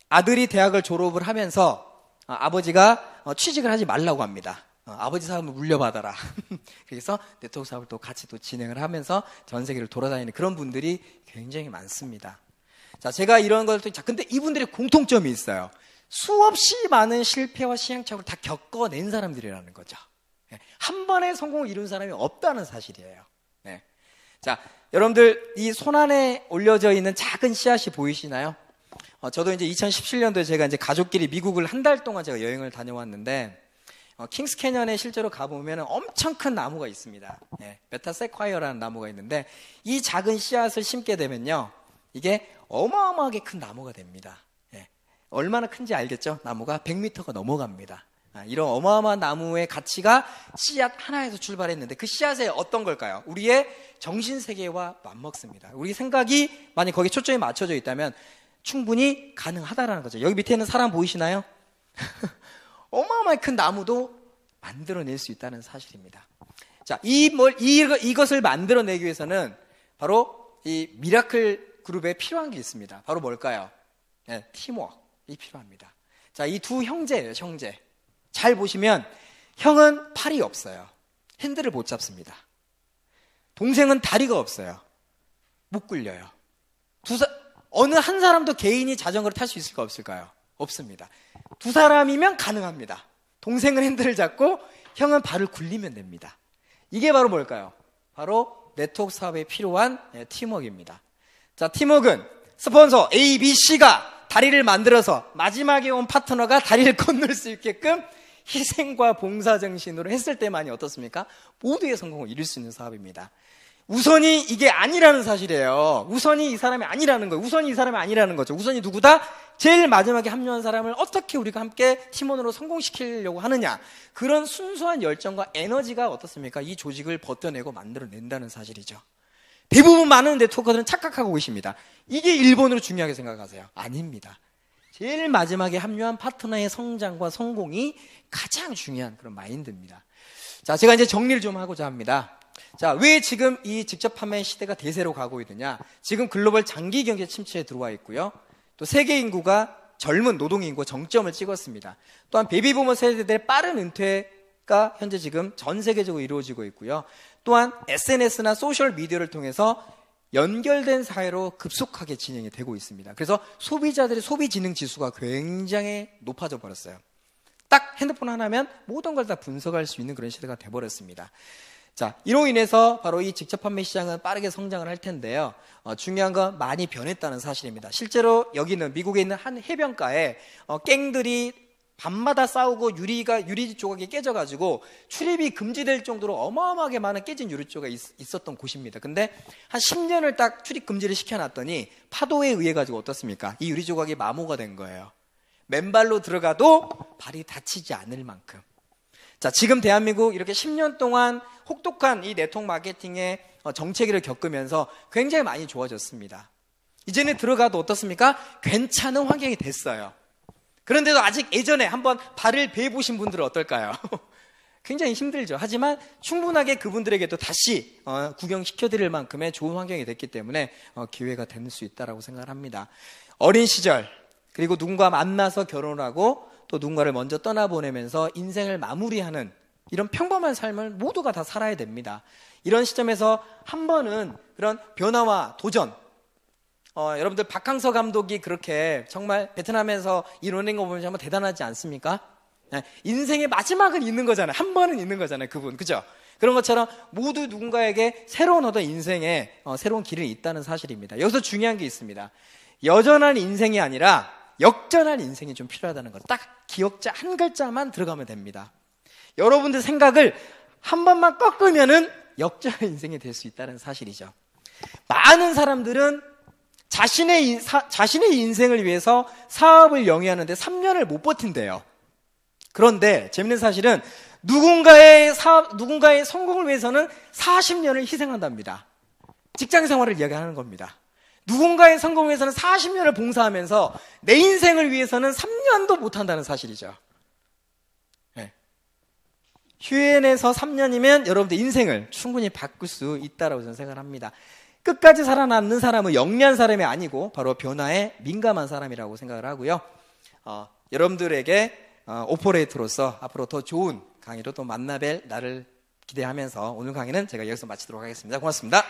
아들이 대학을 졸업을 하면서 아버지가 취직을 하지 말라고 합니다. 아버지 사업을 물려받아라. 그래서 네트워크 사업을 또 같이 또 진행을 하면서 전 세계를 돌아다니는 그런 분들이 굉장히 많습니다. 자, 제가 이런 걸 자, 근데 이분들의 공통점이 있어요. 수없이 많은 실패와 시행착오를 다 겪어낸 사람들이라는 거죠. 한 번에 성공을 이룬 사람이 없다는 사실이에요. 자, 여러분들 이 손안에 올려져 있는 작은 씨앗이 보이시나요? 저도 이제 2017년도에 제가 이제 가족끼리 미국을 한 달 동안 제가 여행을 다녀왔는데 킹스 캐년에 실제로 가보면 엄청 큰 나무가 있습니다. 메타세콰이어라는 나무가 있는데 이 작은 씨앗을 심게 되면요, 이게 어마어마하게 큰 나무가 됩니다. 얼마나 큰지 알겠죠? 나무가 100m가 넘어갑니다. 이런 어마어마한 나무의 가치가 씨앗 하나에서 출발했는데 그 씨앗에 어떤 걸까요? 우리의 정신세계와 맞먹습니다. 우리 생각이 만약 거기에 초점이 맞춰져 있다면 충분히 가능하다라는 거죠. 여기 밑에 있는 사람 보이시나요? 어마어마하게 큰 나무도 만들어낼 수 있다는 사실입니다. 자, 이것을 만들어내기 위해서는 바로 이 미라클 그룹에 필요한 게 있습니다. 바로 뭘까요? 팀워크가 필요합니다. 자, 이 두 형제예요, 형제. 잘 보시면 형은 팔이 없어요. 핸들을 못 잡습니다. 동생은 다리가 없어요. 못 굴려요. 어느 한 사람도 개인이 자전거를 탈 수 있을까 없을까요? 없습니다. 두 사람이면 가능합니다. 동생은 핸들을 잡고 형은 발을 굴리면 됩니다. 이게 바로 뭘까요? 바로 네트워크 사업에 필요한 팀워크입니다. 자, 팀워크는 스폰서 A, B, C가 다리를 만들어서 마지막에 온 파트너가 다리를 건널 수 있게끔 희생과 봉사정신으로 했을 때만이 어떻습니까? 모두의 성공을 이룰 수 있는 사업입니다. 우선이 이게 아니라는 사실이에요. 우선이 이 사람이 아니라는 거예요. 우선이 이 사람이 아니라는 거죠. 우선이 누구다? 제일 마지막에 합류한 사람을 어떻게 우리가 함께 팀원으로 성공시키려고 하느냐. 그런 순수한 열정과 에너지가 어떻습니까? 이 조직을 버텨내고 만들어낸다는 사실이죠. 대부분 많은 네트워커들은 착각하고 계십니다. 이게 일본으로 중요하게 생각하세요. 아닙니다. 제일 마지막에 합류한 파트너의 성장과 성공이 가장 중요한 그런 마인드입니다. 자, 제가 이제 정리를 좀 하고자 합니다. 자, 왜 지금 이 직접 판매 시대가 대세로 가고 있느냐? 지금 글로벌 장기 경제 침체에 들어와 있고요. 또 세계 인구가 젊은 노동 인구가 정점을 찍었습니다. 또한 베이비부머 세대들의 빠른 은퇴가 현재 지금 전 세계적으로 이루어지고 있고요. 또한 SNS나 소셜 미디어를 통해서 연결된 사회로 급속하게 진행이 되고 있습니다. 그래서 소비자들의 소비 지능 지수가 굉장히 높아져 버렸어요. 딱 핸드폰 하나면 모든 걸 다 분석할 수 있는 그런 시대가 돼버렸습니다. 자, 이로 인해서 바로 이 직접 판매 시장은 빠르게 성장을 할 텐데요. 중요한 건 많이 변했다는 사실입니다. 실제로 여기는 미국에 있는 한 해변가에 갱들이 밤마다 싸우고 유리 조각이 깨져가지고 출입이 금지될 정도로 어마어마하게 많은 깨진 유리 조각이 있었던 곳입니다. 근데 한 10년을 딱 출입 금지를 시켜놨더니 파도에 의해 가지고 어떻습니까? 이 유리 조각이 마모가 된 거예요. 맨발로 들어가도 발이 다치지 않을 만큼. 자, 지금 대한민국 이렇게 10년 동안 혹독한 이 네트워크 마케팅의 정체기를 겪으면서 굉장히 많이 좋아졌습니다. 이제는 들어가도 어떻습니까? 괜찮은 환경이 됐어요. 그런데도 아직 예전에 한번 발을 베어보신 분들은 어떨까요? 굉장히 힘들죠. 하지만 충분하게 그분들에게도 다시 구경시켜드릴 만큼의 좋은 환경이 됐기 때문에 기회가 될 수 있다고 생각을 합니다. 어린 시절, 그리고 누군가 만나서 결혼하고 또 누군가를 먼저 떠나보내면서 인생을 마무리하는 이런 평범한 삶을 모두가 다 살아야 됩니다. 이런 시점에서 한 번은 그런 변화와 도전, 여러분들 박항서 감독이 그렇게 정말 베트남에서 이뤄낸 거 보면 정말 대단하지 않습니까? 인생의 마지막은 있는 거잖아요. 한 번은 있는 거잖아요. 그분, 그죠? 그런 것처럼 모두 누군가에게 새로운 어떤 인생에 새로운 길이 있다는 사실입니다. 여기서 중요한 게 있습니다. 여전한 인생이 아니라 역전한 인생이 좀 필요하다는 것. 딱 기억자 한 글자만 들어가면 됩니다. 여러분들 생각을 한 번만 꺾으면은 역전한 인생이 될 수 있다는 사실이죠. 많은 사람들은 자신의 인생을 위해서 사업을 영위하는데 3년을 못 버틴대요. 그런데 재밌는 사실은 누군가의 성공을 위해서는 40년을 희생한답니다. 직장 생활을 이야기하는 겁니다. 누군가의 성공을 위해서는 40년을 봉사하면서 내 인생을 위해서는 3년도 못한다는 사실이죠. 네. 휴엔에서 3년이면 여러분들 인생을 충분히 바꿀 수 있다고 저는 생각을 합니다. 끝까지 살아남는 사람은 영리한 사람이 아니고 바로 변화에 민감한 사람이라고 생각을 하고요. 여러분들에게 오퍼레이터로서 앞으로 더 좋은 강의로 또 만나뵐 날을 기대하면서 오늘 강의는 제가 여기서 마치도록 하겠습니다. 고맙습니다.